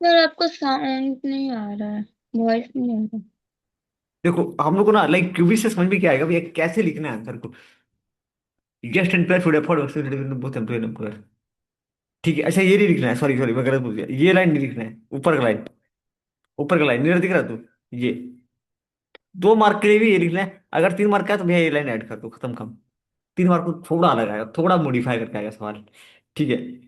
[SPEAKER 1] सर आपको साउंड नहीं आ रहा है, वॉइस नहीं आ रहा।
[SPEAKER 2] देखो हम लोग को ना लाइक क्यूबी से समझ में क्या आएगा भैया, कैसे लिखना है आंसर को। Just and fair should afford maximum both employee and employer, ठीक है। अच्छा ये नहीं लिखना है, सॉरी सॉरी मैं गलत बोल गया, ये लाइन नहीं लिखना है, ऊपर का लाइन, ऊपर का लाइन नहीं दिख रहा तू? ये 2 मार्क के लिए भी ये लिखना है, अगर 3 मार्क का है तो भैया ये लाइन ऐड कर दो, खत्म काम। 3 मार्क को थोड़ा अलग आएगा, थोड़ा मॉडिफाई करके आएगा सवाल, ठीक है।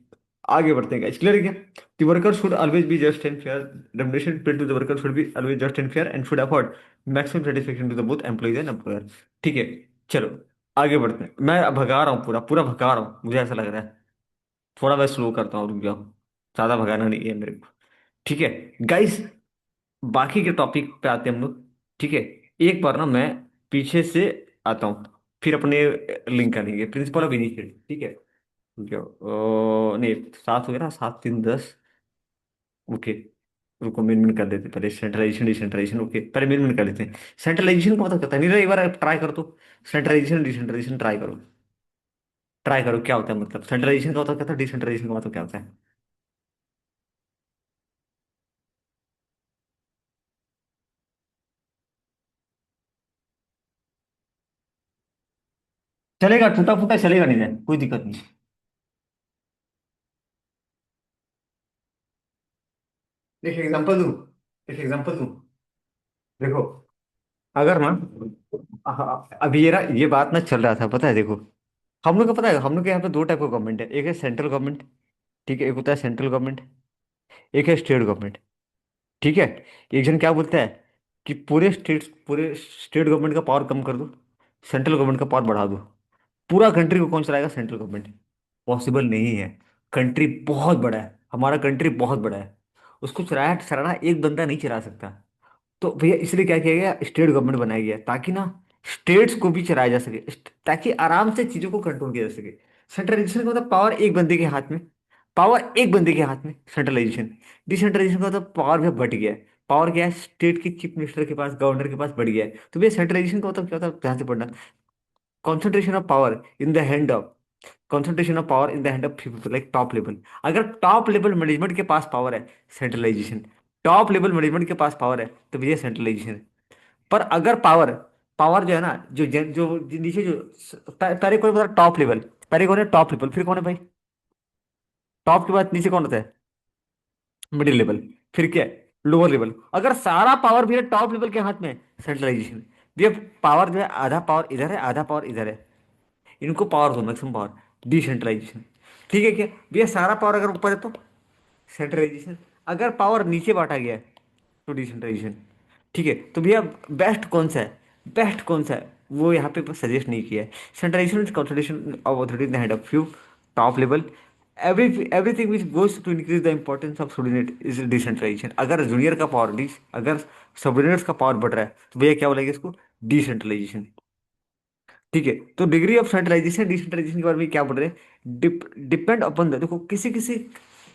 [SPEAKER 2] आगे बढ़ते हैं, क्लियर है क्या? The worker should always be just and fair, remuneration paid to the worker should be always just and fair and should afford maximum satisfaction to the both employees and employer, ठीक है। चलो आगे बढ़ते हैं, मैं अब भगा रहा हूँ, पूरा पूरा भगा रहा हूँ, मुझे ऐसा लग रहा है। थोड़ा मैं स्लो करता हूँ, रुक जाओ, ज्यादा भगाना नहीं है मेरे को, ठीक है। गाइस बाकी के टॉपिक पे आते हैं हम लोग, ठीक है। एक बार ना मैं पीछे से आता हूँ, फिर अपने लिंक करेंगे प्रिंसिपल ऑफ इनिशिएटिव, ठीक है। जो नहीं, 7 हो गया ना, 7 3 10, ओके। रुको मेन मेन कर देते हैं पहले, सेंट्रलाइजेशन डिसेंट्रलाइजेशन, ओके पहले मेन मेन कर लेते हैं। सेंट्रलाइजेशन का मतलब क्या होता है? नहीं एक बार ट्राई करो तो, सेंट्रलाइजेशन डिसेंट्रलाइजेशन ट्राई करो, ट्राई करो क्या होता है, मतलब सेंट्रलाइजेशन का मतलब क्या होता है, डिसेंट्रलाइजेशन का मतलब क्या होता है? चलेगा, टूटा फूटा चलेगा, नहीं जाए कोई दिक्कत नहीं। एक एग्जांपल दूं, एक एग्जांपल दूं, देखो अगर ना, अभी ये बात ना चल रहा था पता है, देखो हम लोग को पता है, हम लोग के यहाँ पे 2 टाइप का गवर्नमेंट है, एक है सेंट्रल गवर्नमेंट, ठीक है, एक होता है सेंट्रल गवर्नमेंट, एक है स्टेट गवर्नमेंट, ठीक है। एक जन क्या बोलता है कि पूरे स्टेट गवर्नमेंट का पावर कम कर दो, सेंट्रल गवर्नमेंट का पावर बढ़ा दो, पूरा कंट्री को कौन चलाएगा? Central government. पॉसिबल नहीं है, कंट्री बहुत बड़ा है, हमारा कंट्री बहुत बड़ा है, उसको चलाया चलाना एक बंदा नहीं चला सकता। तो भैया इसलिए क्या किया गया, स्टेट गवर्नमेंट बनाया गया, ताकि ना स्टेट्स को भी चलाया जा सके, ताकि आराम से चीजों को कंट्रोल किया जा सके। सेंट्रलाइजेशन का मतलब पावर एक बंदे के हाथ में, पावर एक बंदे के हाथ में सेंट्रलाइजेशन। डिसेंट्रलाइजेशन का मतलब पावर भी बढ़ गया है, पावर क्या है, स्टेट के चीफ मिनिस्टर के पास, गवर्नर के पास बढ़ गया है। तो भैया सेंट्रलाइजेशन का मतलब क्या होता है, ध्यान से पढ़ना। Concentration of power in the hand of, concentration of power in the hand of few people, like top level। अगर टॉप लेवल मैनेजमेंट के पास पावर है, सेंट्रलाइजेशन। टॉप लेवल मैनेजमेंट के पास पावर है, तो भैया सेंट्रलाइजेशन। पर अगर पावर, पावर जो है ना, जो नीचे जो पहले कौन बता, टॉप लेवल। पहले कौन है, टॉप लेवल, फिर कौन है भाई, टॉप के बाद नीचे कौन होता है, मिडिल लेवल, फिर क्या है, लोअर लेवल। अगर सारा पावर भैया टॉप लेवल के हाथ में, सेंट्रलाइजेशन। भैया पावर जो है, आधा पावर इधर है, आधा पावर इधर है, इनको पावर दो, मैक्सिमम पावर, डिसेंट्रलाइजेशन। ठीक है क्या भैया, सारा पावर अगर ऊपर है तो सेंट्रलाइजेशन, अगर पावर नीचे बांटा गया है तो डिसेंट्रलाइजेशन। ठीक है, तो भैया बेस्ट कौन सा है, बेस्ट कौन सा है, वो यहाँ पे सजेस्ट नहीं किया है। Centralisation is consolidation of authority in the hand of few, top level. Everything which goes to increase the importance of subordinate is decentralisation. अगर जूनियर का पावर अगर सबऑर्डिनेट्स का पावर बढ़ रहा है, तो भैया क्या बोलेंगे इसको, डिसेंट्रलाइजेशन। ठीक है, तो डिग्री ऑफ सेंट्रलाइजेशन डिसेंट्रलाइजेशन के बारे में क्या बोल रहे हैं, डिपेंड अपॉन द, देखो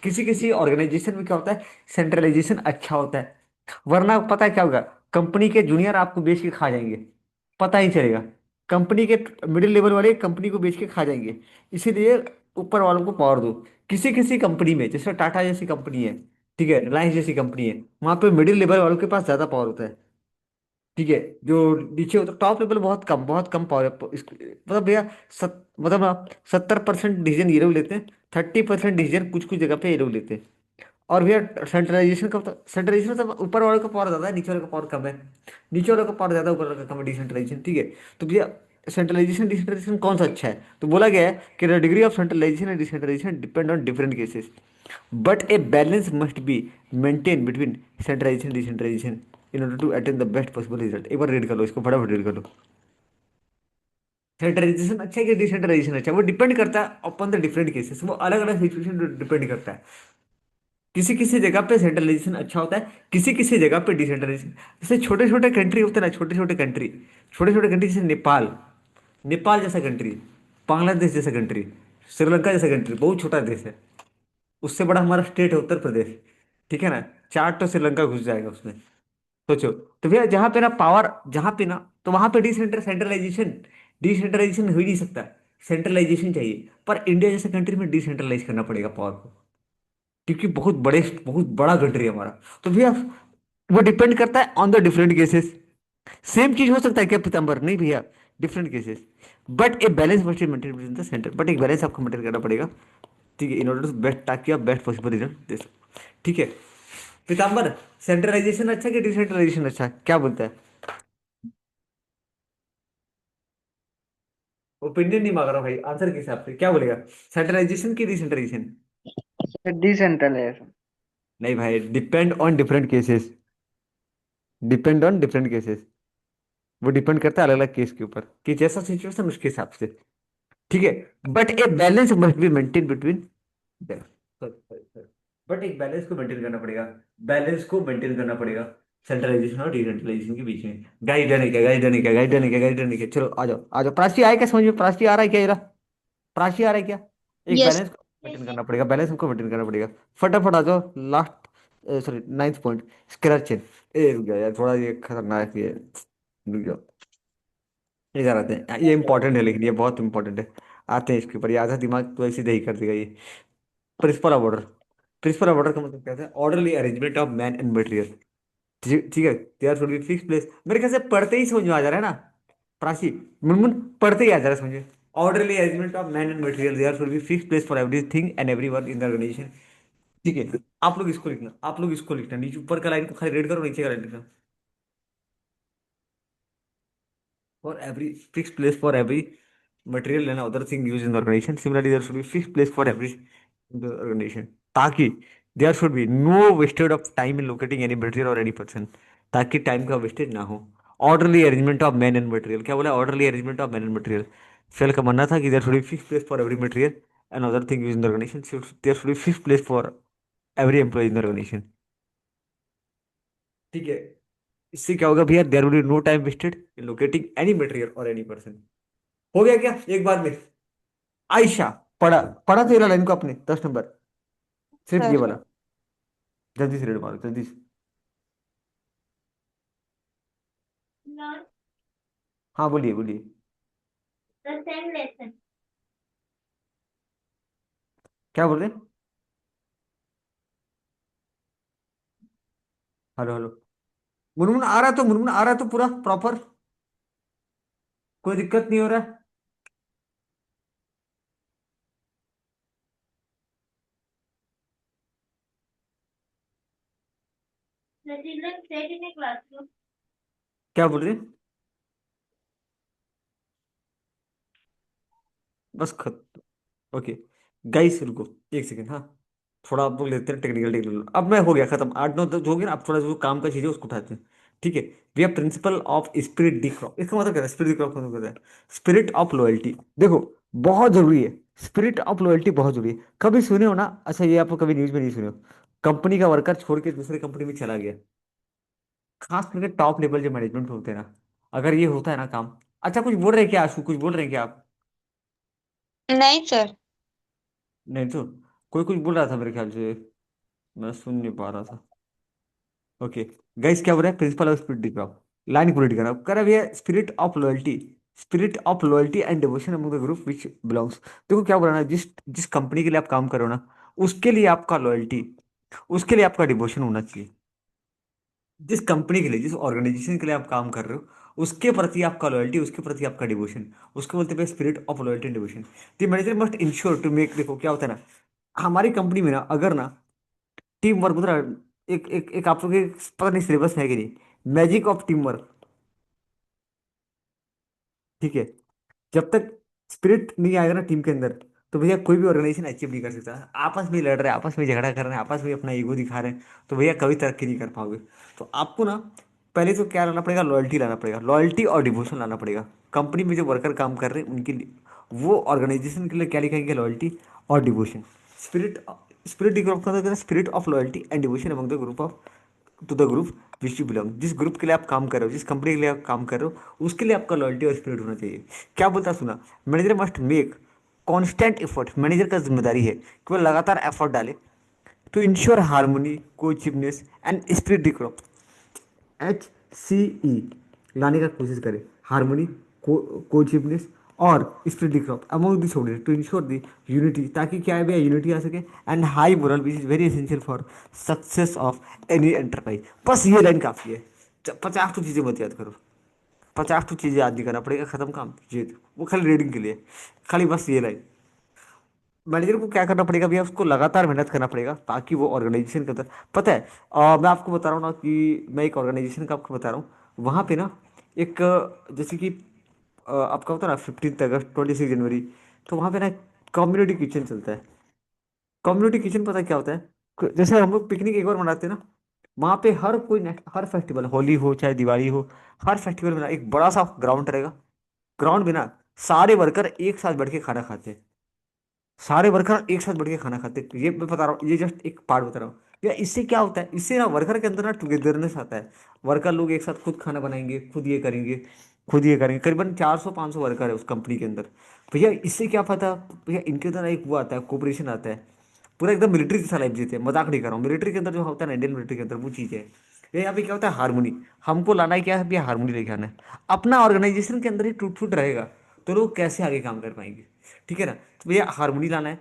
[SPEAKER 2] किसी ऑर्गेनाइजेशन में क्या होता है, सेंट्रलाइजेशन अच्छा होता है, वरना पता है क्या होगा, कंपनी के जूनियर आपको बेच के खा जाएंगे, पता ही चलेगा। कंपनी के मिडिल लेवल वाले कंपनी को बेच के खा जाएंगे। इसीलिए ऊपर वालों को पावर दो। किसी किसी कंपनी में, जैसे टाटा जैसी कंपनी है, ठीक है, रिलायंस जैसी कंपनी है, वहां पे मिडिल लेवल वालों के पास ज्यादा पावर होता है। ठीक है, जो नीचे होता टॉप लेवल बहुत कम पावर है मतलब भैया, मतलब ना 70% डिसीजन ये लोग लेते हैं, 30% डिसीजन कुछ कुछ जगह पे ये लोग लेते हैं। और भैया सेंट्रलाइजेशन का, सेंट्रलाइजेशन मतलब ऊपर वाले का पावर ज्यादा है, नीचे वाले का पावर कम है, नीचे वाले का पावर ज्यादा, ऊपर वाले का कम है, डिसेंट्रलाइजेशन। ठीक है, तो भैया सेंट्रलाइजेशन डिसेंट्रलाइजेशन कौन सा अच्छा है, तो बोला गया है कि the degree of centralisation and decentralisation depend on different cases, but a balance must be maintain between centralisation decentralisation in order to attain the best possible result. एक बार रीड कर लो इसको, फटाफट रीड कर लो। सेंट्रलाइजेशन अच्छा है कि डिसेंट्रलाइजेशन अच्छा है, वो डिपेंड करता है अपॉन द डिफरेंट केसेस, वो अलग अलग सिचुएशन डिपेंड करता है। किसी किसी जगह पे सेंट्रलाइजेशन अच्छा होता है, किसी किसी जगह पे डिसेंट्रलाइजेशन। जैसे छोटे छोटे कंट्री होते हैं ना, छोटे छोटे कंट्री जैसे नेपाल, नेपाल जैसा कंट्री, बांग्लादेश जैसा कंट्री, श्रीलंका जैसा कंट्री, बहुत छोटा देश है। उससे बड़ा हमारा स्टेट है उत्तर प्रदेश। ठीक है ना, चार तो श्रीलंका घुस जाएगा उसमें, सोचो। तो भैया जहाँ पे ना पावर, जहाँ पे ना, तो वहां पे सेंट्रलाइजेशन, डिसेंट्रलाइजेशन हो ही नहीं सकता, सेंट्रलाइजेशन चाहिए। पर इंडिया जैसे कंट्री में डिसेंट्रलाइज करना पड़ेगा पावर को, क्योंकि बहुत बड़ा कंट्री है हमारा। तो भैया वो डिपेंड करता है on the different cases. Same चीज हो सकता है क्या पीताम्बर, नहीं भैया, different cases. But a balance must be maintain between the centre, but एक बैलेंस आपको मेंटेन करना पड़ेगा। ठीक है, इन ऑर्डर टू बेस्ट, ताकि आप बेस्ट पॉसिबल रिजल्ट दे सको। ठीक है पीताम्बर, सेंट्रलाइजेशन अच्छा कि डिसेंट्रलाइजेशन अच्छा, क्या बोलता है, ओपिनियन नहीं मांग रहा भाई, आंसर के हिसाब से क्या बोलेगा, सेंट्रलाइजेशन की डिसेंट्रलाइजेशन।
[SPEAKER 3] डिसेंट्रलाइजेशन।
[SPEAKER 2] नहीं भाई, depend on different cases, depend on different cases, वो डिपेंड करता है अलग अलग केस के ऊपर, कि जैसा सिचुएशन उसके हिसाब से। ठीक है, but a balance must be maintain between, but एक बैलेंस को मेंटेन करना पड़ेगा, बैलेंस को मेंटेन करना पड़ेगा सेंट्रलाइजेशन और डिसेंट्रलाइजेशन के बीच में। गाइड नहीं क्या, गाइड नहीं क्या, गाइड नहीं क्या, गाइड नहीं क्या, चलो आ जाओ आ जाओ, प्राची आए क्या समझ में, प्राची आ रहा है क्या, जरा प्राची आ रहा है क्या, एक
[SPEAKER 1] यस।
[SPEAKER 2] बैलेंस को मेंटेन करना पड़ेगा, बैलेंस हमको मेंटेन करना पड़ेगा। फटाफट आ जाओ, last, sorry ninth point, scratch chain. ए रुक जाओ यार, थोड़ा ये खतरनाक ये, रुक जाओ, इधर आते हैं, ये इंपॉर्टेंट है, लेकिन ये बहुत इंपॉर्टेंट है। आते हैं इसके ऊपर, ये आधा दिमाग तो ऐसे ही कर देगा ये। Principle of order, principle of order का मतलब क्या होता है, orderly arrangement of man and material. ठीक ठीक है, there should be fix place, मेरे ख्याल से पढ़ते ही समझ में आ जा रहा है ना, प्राची, मुनमुन, पढ़ते ही आ जा रहा है समझ में। Orderly arrangement of man and material, there should be fix place for everything and everyone in the organisation. ठीक है, आप लोग इसको लिखना, आप लोग इसको लिखना, नीचे ऊपर का लाइन को खाली रेड करो, नीचे का लाइन लिखना, for every fixed place for every material and other thing used in the organization. Similarly, there should be fixed place for every in the organization. ताकि there should be no wasted of time in locating any material or any person, ताकि टाइम का वेस्टेज ना हो। Orderly arrangement of man and material, क्या बोला, orderly arrangement of man and material. Fayol का मानना था कि there should be fix place for every material and other thing use in the organisation, there should be fix place for every employee in the organisation. ठीक है। इससे क्या होगा भैया, there will be no time wasted in locating any material और एनी पर्सन। हो गया क्या एक बार में? आयशा, पढ़ा पढ़ा तो ये वाला लाइन को आपने 10 नंबर, सिर्फ ये
[SPEAKER 1] सर
[SPEAKER 2] वाला। जल्दी से रेड मारो जल्दी से। हाँ बोलिए बोलिए। क्या बोल रहे हैं? Hello hello. मुनमुन आ रहा है तो, मुनमुन आ रहा है तो पूरा प्रॉपर, कोई दिक्कत नहीं हो रहा है? क्या बोल रहे हैं? बस खत ओके। गाइस रुको एक सेकंड, हाँ। थोड़ा आप लोग लेते हैं टेक्निकल टेक्निकल, अब मैं हो गया खत्म, 8 9 जो हो गया ना, अब थोड़ा जो काम का चीज़ है उसको उठाते हैं। ठीक है। We have principle of spirit de corps, इसका मतलब क्या है? स्पिरिट क्रॉप का मतलब क्या है? Spirit of loyalty. देखो, बहुत जरूरी है। स्पिरिट ऑफ लॉयल्टी बहुत जरूरी है। कभी सुने हो ना? अच्छा, ये आप कभी न्यूज में नहीं सुने हो? कंपनी का वर्कर छोड़ के दूसरे कंपनी में चला गया, खास करके टॉप लेवल जो मैनेजमेंट होते हैं ना, अगर ये होता है ना काम। अच्छा, कुछ बोल रहे हैं क्या आशु, कुछ बोल रहे हैं क्या आप?
[SPEAKER 1] नहीं सर।
[SPEAKER 2] नहीं तो, कोई कुछ बोल रहा था मेरे ख्याल से, मैं सुन नहीं पा रहा था। ओके। गाइस क्या बोल रहा है? प्रिंसिपल ऑफ स्पिरिट दिखाओ, लाइन पूरी करा कर अब, ये spirit of loyalty, spirit of loyalty and devotion among the group which belongs. देखो क्या बोल रहा है ना, जिस जिस कंपनी के लिए आप काम कर रहे हो ना, उसके लिए आपका लॉयल्टी, उसके लिए आपका डिवोशन होना चाहिए। जिस कंपनी के लिए, जिस ऑर्गेनाइजेशन के लिए आप काम कर रहे हो, उसके प्रति आपका लॉयल्टी, उसके प्रति आपका डिवोशन, उसको बोलते हैं spirit of loyalty and devotion. The manager must ensure to make, देखो क्या होता है ना, हमारी कंपनी में ना अगर ना टीम वर्क मतलब, एक एक एक आप लोग के पता नहीं सिलेबस में है कि नहीं, मैजिक ऑफ टीम वर्क। ठीक है। जब तक स्पिरिट नहीं आएगा ना टीम के अंदर, तो भैया कोई भी ऑर्गेनाइजेशन अचीव नहीं कर सकता। आपस में लड़ रहे हैं, आपस में झगड़ा कर रहे हैं, आपस में अपना ईगो दिखा रहे हैं, तो भैया कभी तरक्की नहीं कर पाओगे। तो आपको ना पहले तो क्या लाना पड़ेगा? लॉयल्टी लाना पड़ेगा, लॉयल्टी और डिवोशन लाना पड़ेगा। कंपनी में जो वर्कर काम कर रहे हैं उनके लिए, वो ऑर्गेनाइजेशन के लिए क्या लिखेंगे? लॉयल्टी और डिवोशन। स्पिरिट, स्पिरिट ग्रुप का spirit of loyalty and devotion among the group of, to the group which you belong. जिस ग्रुप के लिए आप काम कर रहे हो, जिस कंपनी के लिए आप काम कर रहे हो, उसके लिए आपका लॉयल्टी और स्पिरिट होना चाहिए। क्या बोलता है सुना, manager must make constant effort, manager का जिम्मेदारी है कि वो लगातार एफर्ट डाले to ensure harmony, cohesiveness and spirit the group. HCE लाने का कोशिश करें, हारमोनी, कोचिवनेस और spirit the crop among the soldier to ensure the unity, ताकि क्या है भैया, यूनिटी आ सके, and high morale which is very essential for success of any enterprise. बस ये लाइन काफी है। 50 तो चीजें मत याद करो, 50 तो चीजें याद नहीं करना पड़ेगा, खत्म काम, ये वो खाली रीडिंग के लिए, खाली बस ये लाइन। मैनेजर को क्या करना पड़ेगा भैया, उसको लगातार मेहनत करना पड़ेगा ताकि वो ऑर्गेनाइजेशन के अंदर, पता है, मैं आपको बता रहा हूँ ना कि मैं एक ऑर्गेनाइजेशन का आपको बता रहा हूँ, वहाँ पे ना एक जैसे कि आपका होता है ना 15 अगस्त, 26 जनवरी, तो वहाँ पे ना कम्युनिटी किचन चलता है। कम्युनिटी किचन पता है क्या होता है? जैसे हम लोग पिकनिक एक बार मनाते हैं ना, वहाँ पे हर कोई हर फेस्टिवल, होली हो चाहे दिवाली हो, हर फेस्टिवल में ना एक बड़ा सा ग्राउंड रहेगा। ग्राउंड में ना सारे वर्कर एक साथ बैठ के खाना खाते हैं, सारे वर्कर एक साथ बैठ के खाना खाते हैं। ये मैं बता रहा हूँ, ये जस्ट एक पार्ट बता रहा हूँ। या इससे क्या होता है, इससे ना वर्कर के अंदर ना टुगेदरनेस आता है। वर्कर लोग एक साथ खुद खाना बनाएंगे, खुद ये करेंगे, खुद ये करेंगे। करीबन 400 500 वर्कर है उस कंपनी के अंदर। भैया इससे क्या पता, भैया इनके अंदर एक वो आता है, कोऑपरेशन आता है। पूरा एकदम मिलिट्री जैसा लाइफ जीते हैं, मजाक नहीं कर रहा हूँ। मिलिट्री के अंदर जो होता है ना, इंडियन मिलिट्री के अंदर वो चीज़ है। ये यहाँ पे क्या होता है, हारमोनी। हमको लाना है क्या है भैया? हारमोनी लेके आना है। अपना ऑर्गेनाइजेशन के अंदर ही टूट फूट रहेगा, तो लोग कैसे आगे काम कर पाएंगे? ठीक है ना? तो भैया हारमोनी लाना है,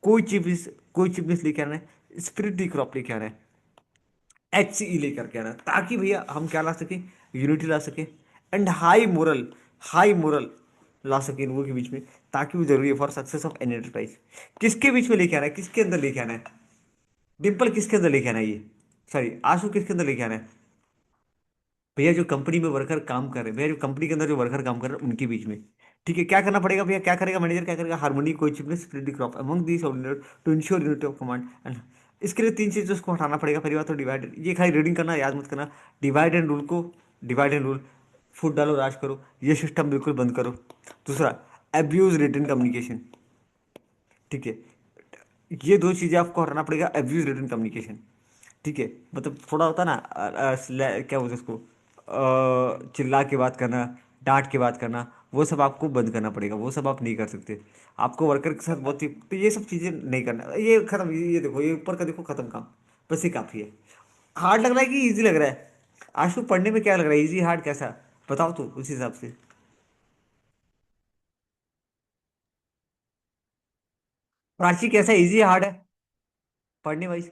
[SPEAKER 2] कोई चीज लेके आना है, स्पिरिट दी क्रॉप लेके आना है, HCE लेकर के आना है, ताकि भैया हम क्या ला सके? यूनिटी ला सके, एंड हाई मोरल ला सके इन लोगों के बीच में, ताकि वो जरूरी है for success of an enterprise. किसके बीच में लेके आना है, किसके अंदर लेके आना है? डिम्पल किसके अंदर लेके आना है ये, सॉरी आंसू किसके अंदर लेके आना है? भैया जो कंपनी में वर्कर काम कर रहे हैं, भैया जो कंपनी के अंदर जो वर्कर काम कर रहे हैं उनके बीच में। ठीक है, क्या करना पड़ेगा भैया, क्या करेगा मैनेजर, क्या करेगा? Harmony, cohesiveness, split the crop among these to ensure unity of command and. इसके लिए 3 चीज़ उसको हटाना पड़ेगा। पहली बात तो डिवाइड, ये खाली रीडिंग करना, याद मत करना। डिवाइड एंड रूल को, डिवाइड एंड रूल, फूट डालो राज करो, ये सिस्टम बिल्कुल बंद करो। दूसरा, एब्यूज रिटन कम्युनिकेशन। ठीक है, ये 2 चीज़ें आपको हटाना पड़ेगा, एब्यूज रिटन कम्युनिकेशन। ठीक है। मतलब थोड़ा होता है ना क्या बोलते हैं उसको, चिल्ला के बात करना, डांट के बात करना, वो सब आपको बंद करना पड़ेगा, वो सब आप नहीं कर सकते। आपको वर्कर के साथ बहुत ही, तो ये सब चीज़ें नहीं करना, ये खत्म, ये देखो, ये ऊपर का देखो खत्म काम, बस ये काफ़ी है। हार्ड लग रहा है कि इजी लग रहा है? आशु पढ़ने में क्या लग रहा है, इजी हार्ड कैसा? बताओ तो उस हिसाब से। प्राची कैसा, इजी हार्ड है पढ़ने वाइज?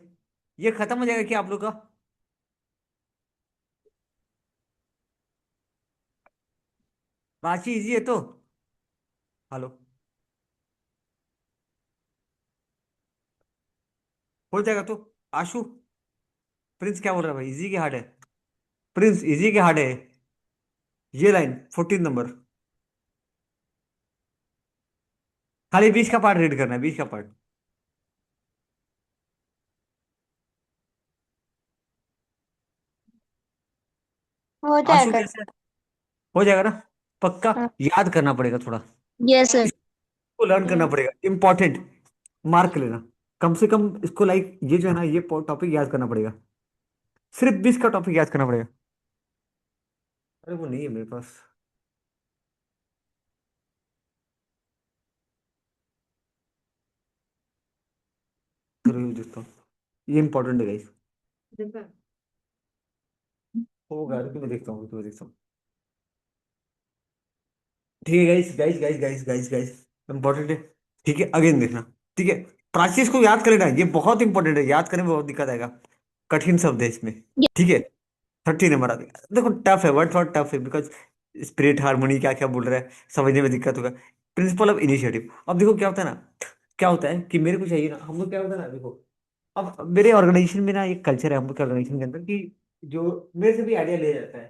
[SPEAKER 2] ये खत्म हो जाएगा क्या आप लोग का? प्राची इजी है तो? हेलो? हो जाएगा तो? आशु, प्रिंस क्या बोल रहा है भाई, इजी के हार्ड है? प्रिंस इजी के हार्ड है? ये लाइन 14 नंबर, खाली 20 का पार्ट रीड करना है, 20 का पार्ट।
[SPEAKER 1] हो
[SPEAKER 2] आशु
[SPEAKER 1] जाएगा।
[SPEAKER 2] कैसे? हो जाएगा ना? पक्का?
[SPEAKER 1] हाँ।
[SPEAKER 2] याद करना पड़ेगा थोड़ा,
[SPEAKER 1] यस सर।
[SPEAKER 2] इसको लर्न करना पड़ेगा, इंपॉर्टेंट, मार्क लेना। कम से कम इसको, लाइक ये जो है ना, ये टॉपिक याद करना पड़ेगा, सिर्फ 20 का टॉपिक याद करना पड़ेगा। अरे वो नहीं है मेरे पास। करो ये देखता हूँ, ये इंपॉर्टेंट है गाइस। होगा, रुको मैं देखता हूँ, रुको मैं देखता हूँ। ठीक है guys, guys guys guys guys guys, important है। ठीक है, अगेन देखना। ठीक है, प्राचीस को याद कर लेना, ये बहुत इंपॉर्टेंट है, याद करने में बहुत दिक्कत आएगा, कठिन शब्द है इसमें। ठीक है, 30 नंबर आते हैं। देखो टफ है, वर्ड थोड़ा टफ है, बिकॉज स्पिरिट हार्मोनी क्या क्या बोल रहा है, समझने में दिक्कत होगा। प्रिंसिपल ऑफ इनिशिएटिव, अब देखो क्या होता है ना, क्या होता है कि मेरे को चाहिए ना, हम लोग क्या होता है ना, देखो अब मेरे ऑर्गेनाइजेशन में ना एक कल्चर है हम लोग के ऑर्गेनाइजेशन के अंदर, कि जो मेरे से भी आइडिया ले जाता है,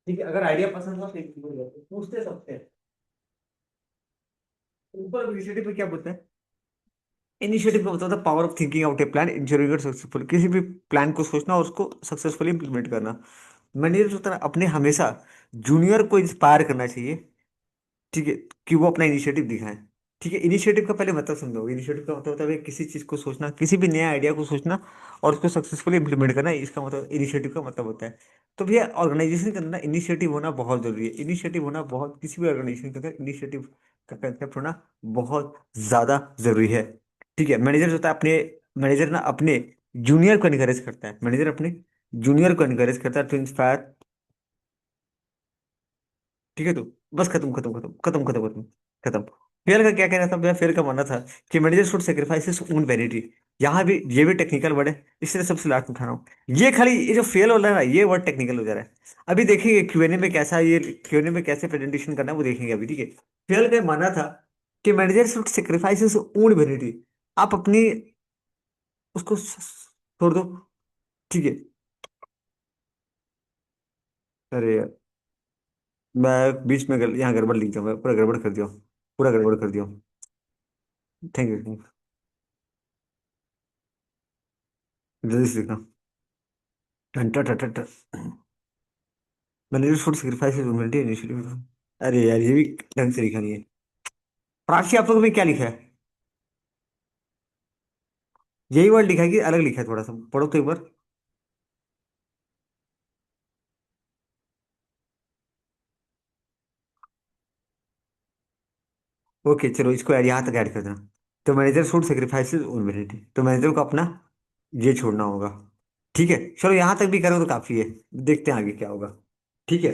[SPEAKER 2] ठीक है, अगर आइडिया पसंद हो तो पूछते सबसे हैं। ऊपर इनिशिएटिव पे क्या बोलते हैं? इनिशिएटिव का मतलब होता है power of thinking out A plan, ensuring successful, किसी भी प्लान को सोचना और उसको सक्सेसफुली इंप्लीमेंट करना। मैनेजर होता है ना, अपने हमेशा जूनियर को इंस्पायर करना चाहिए, ठीक है, कि वो अपना इनिशिएटिव दिखाएं। ठीक है, इनिशिएटिव का पहले मतलब समझो, इनिशिएटिव का मतलब होता है किसी चीज को सोचना, किसी भी नया आइडिया को सोचना और उसको सक्सेसफुली इंप्लीमेंट करना, इसका मतलब इनिशिएटिव का मतलब होता है। तो भैया ऑर्गेनाइजेशन के अंदर इनिशिएटिव होना बहुत जरूरी है, इनिशिएटिव होना बहुत, किसी भी ऑर्गेनाइजेशन के अंदर इनिशिएटिव का कंसेप्ट होना बहुत ज्यादा जरूरी है। ठीक है, मैनेजर होता है अपने, मैनेजर ना अपने जूनियर को इनकरेज करता है, मैनेजर अपने जूनियर को इनकरेज करता है टू इंस्पायर। ठीक है, तो बस खत्म खत्म खत्म खत्म खत्म खत्म खत्म। फेल का क्या कहना था भैया, फेल का मानना था कि manager should sacrifice his own vanity. यहाँ भी ये भी टेक्निकल वर्ड है, इसलिए सबसे लास्ट में उठा रहा हूँ। ये खाली ये जो फेल हो रहा है ना, ये वर्ड टेक्निकल हो जा रहा है। अभी देखेंगे क्यूएनए में कैसा, ये क्यूएनए में कैसे प्रेजेंटेशन करना है वो देखेंगे अभी। ठीक है, फेल का मानना था कि manager should sacrifice his own vanity, आप अपनी उसको छोड़ दो। ठीक है, अरे यार, मैं बीच में यहाँ गड़बड़ लिख दिया, मैं पूरा गड़बड़ कर दिया हूँ, पूरा गड़बड़ कर दिया हूँ। Thank you. जल्दी से लिखना। टंटा टटा, मैंने फूड सेक्रीफाइस ह्यूमैनिटी इनिशिएटिव। अरे यार, ये भी ढंग से लिखा नहीं है। प्राची आप लोगों में क्या लिखा है? यही वर्ड लिखा है कि अलग लिखा है? थोड़ा सा पढ़ो तो एक बार। ओके चलो, इसको यार यहाँ तक ऐड कर देना। तो मैनेजर फूड सेक्रीफाइस ह्यूमैनिटी, तो मैनेजर को अपना ये छोड़ना होगा। ठीक है, चलो यहाँ तक भी करो तो काफी है, देखते हैं आगे क्या होगा। ठीक है,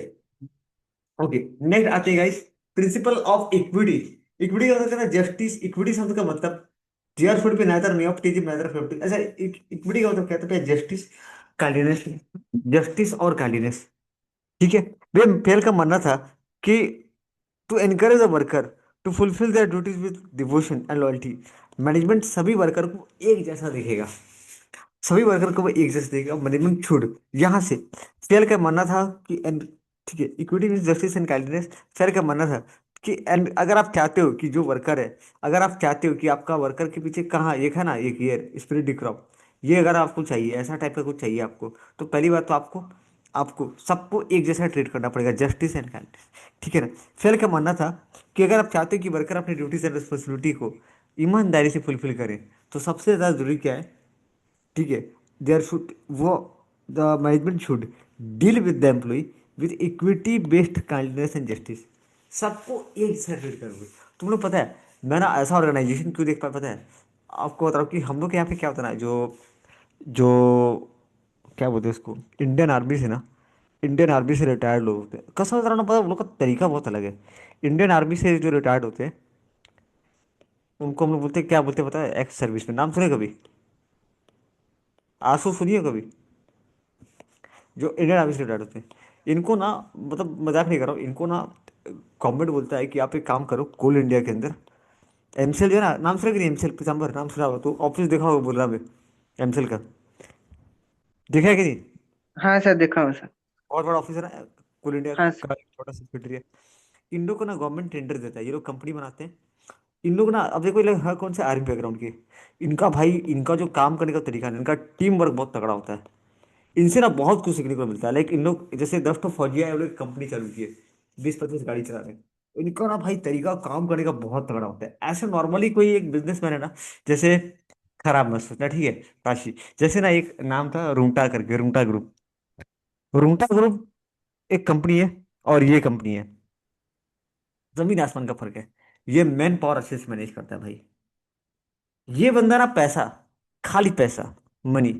[SPEAKER 2] ओके। नेक्स्ट आते हैं guys, principle of equity. Equity का मतलब है ना जस्टिस, इक्विटी शब्द का मतलब there should be neither nepotism neither favouritism. अच्छा, इक्विटी का मतलब क्या होता है? जस्टिस, काइंडनेस, जस्टिस और काइंडनेस। ठीक है, वे फेल का मानना था कि to encourage the worker to fulfil their duties with devotion and loyalty, management सभी वर्कर को एक जैसा देखेगा, सभी वर्कर को वो एक जैसे देखेगा, मैनेजमेंट शुड यहाँ से। फेयर का मानना था कि ठीक है, equity mean justice and kindness. Fair का मानना था कि एंड अगर आप चाहते हो कि जो वर्कर है, अगर आप चाहते हो कि आपका वर्कर के पीछे कहाँ एक है ना, एक ये स्पिरिट डिक्रॉप, ये अगर आपको चाहिए, ऐसा टाइप का कुछ चाहिए आपको, तो पहली बात तो आपको आपको सबको एक जैसा ट्रीट करना पड़ेगा, जस्टिस एंड काइंडनेस। ठीक है ना? फेयर का मानना था कि अगर आप चाहते हो कि वर्कर अपनी ड्यूटीज एंड रिस्पॉन्सिबिलिटी को ईमानदारी से फुलफिल करें, तो सबसे ज़्यादा जरूरी क्या है? ठीक है, देयर शुड वो the management should deal with the employee with equity based kindness and justice. सबको एक जैसा ट्रीट करोगे। तुम लोग पता है मैं ना ऐसा ऑर्गेनाइजेशन क्यों देख पाया पता है? आपको बता रहा हूँ कि हम लोग के यहाँ पे क्या होता है ना, जो जो क्या बोलते हैं उसको, इंडियन आर्मी से ना, इंडियन आर्मी से रिटायर्ड लोग होते हैं, कसम बता रहा हूँ ना, पता है, उन लोग का तरीका बहुत अलग है। इंडियन आर्मी से जो रिटायर्ड होते हैं उनको हम लोग बोलते हैं, क्या बोलते हैं पता है? एक्स सर्विस में। नाम सुने कभी? आंसू सुनिए कभी? जो इंडियन आर्मी से रिटायर्ड होते हैं, इनको ना, मतलब मजाक नहीं कर रहा हूँ, इनको ना गवर्नमेंट बोलता है कि आप एक काम करो, कोल इंडिया के अंदर एमसेल जो है ना, नाम सुना कि नहीं? एमसेल पीताम्बर नाम सुना होगा तो, ऑफिस देखा होगा बोल रहा मैं, एमसेल का देखा है कि नहीं?
[SPEAKER 3] हाँ सर, देखा हूँ सर।
[SPEAKER 2] बहुत बड़ा ऑफिस है ना, कोल इंडिया
[SPEAKER 3] हाँ सर।
[SPEAKER 2] का एक छोटा सा सेक्रेटरी है। इन लोग को ना गवर्नमेंट टेंडर देता है, ये लोग कंपनी बनाते हैं। इन लोग ना, अब देखो ये लोग है कौन से, आर्मी बैकग्राउंड के। इनका भाई, इनका जो काम करने का तरीका है, इनका टीम वर्क बहुत तगड़ा होता है। इनसे ना बहुत कुछ सीखने को मिलता है। लाइक इन लोग जैसे 10 तो फौजिया है, वो लोग कंपनी चालू की है, 20-25 गाड़ी चला रहे हैं। इनका ना भाई तरीका काम करने का बहुत तगड़ा होता है। ऐसे नॉर्मली कोई एक बिजनेसमैन है ना, जैसे, खराब मत सोचना ठीक है राशि, जैसे ना एक नाम था रूंगटा करके, रूंगटा ग्रुप। रूंगटा ग्रुप एक कंपनी है, और ये कंपनी है, जमीन आसमान का फर्क है। ये मैन पावर अच्छे से मैनेज करता है भाई। ये बंदा ना पैसा, खाली पैसा, मनी,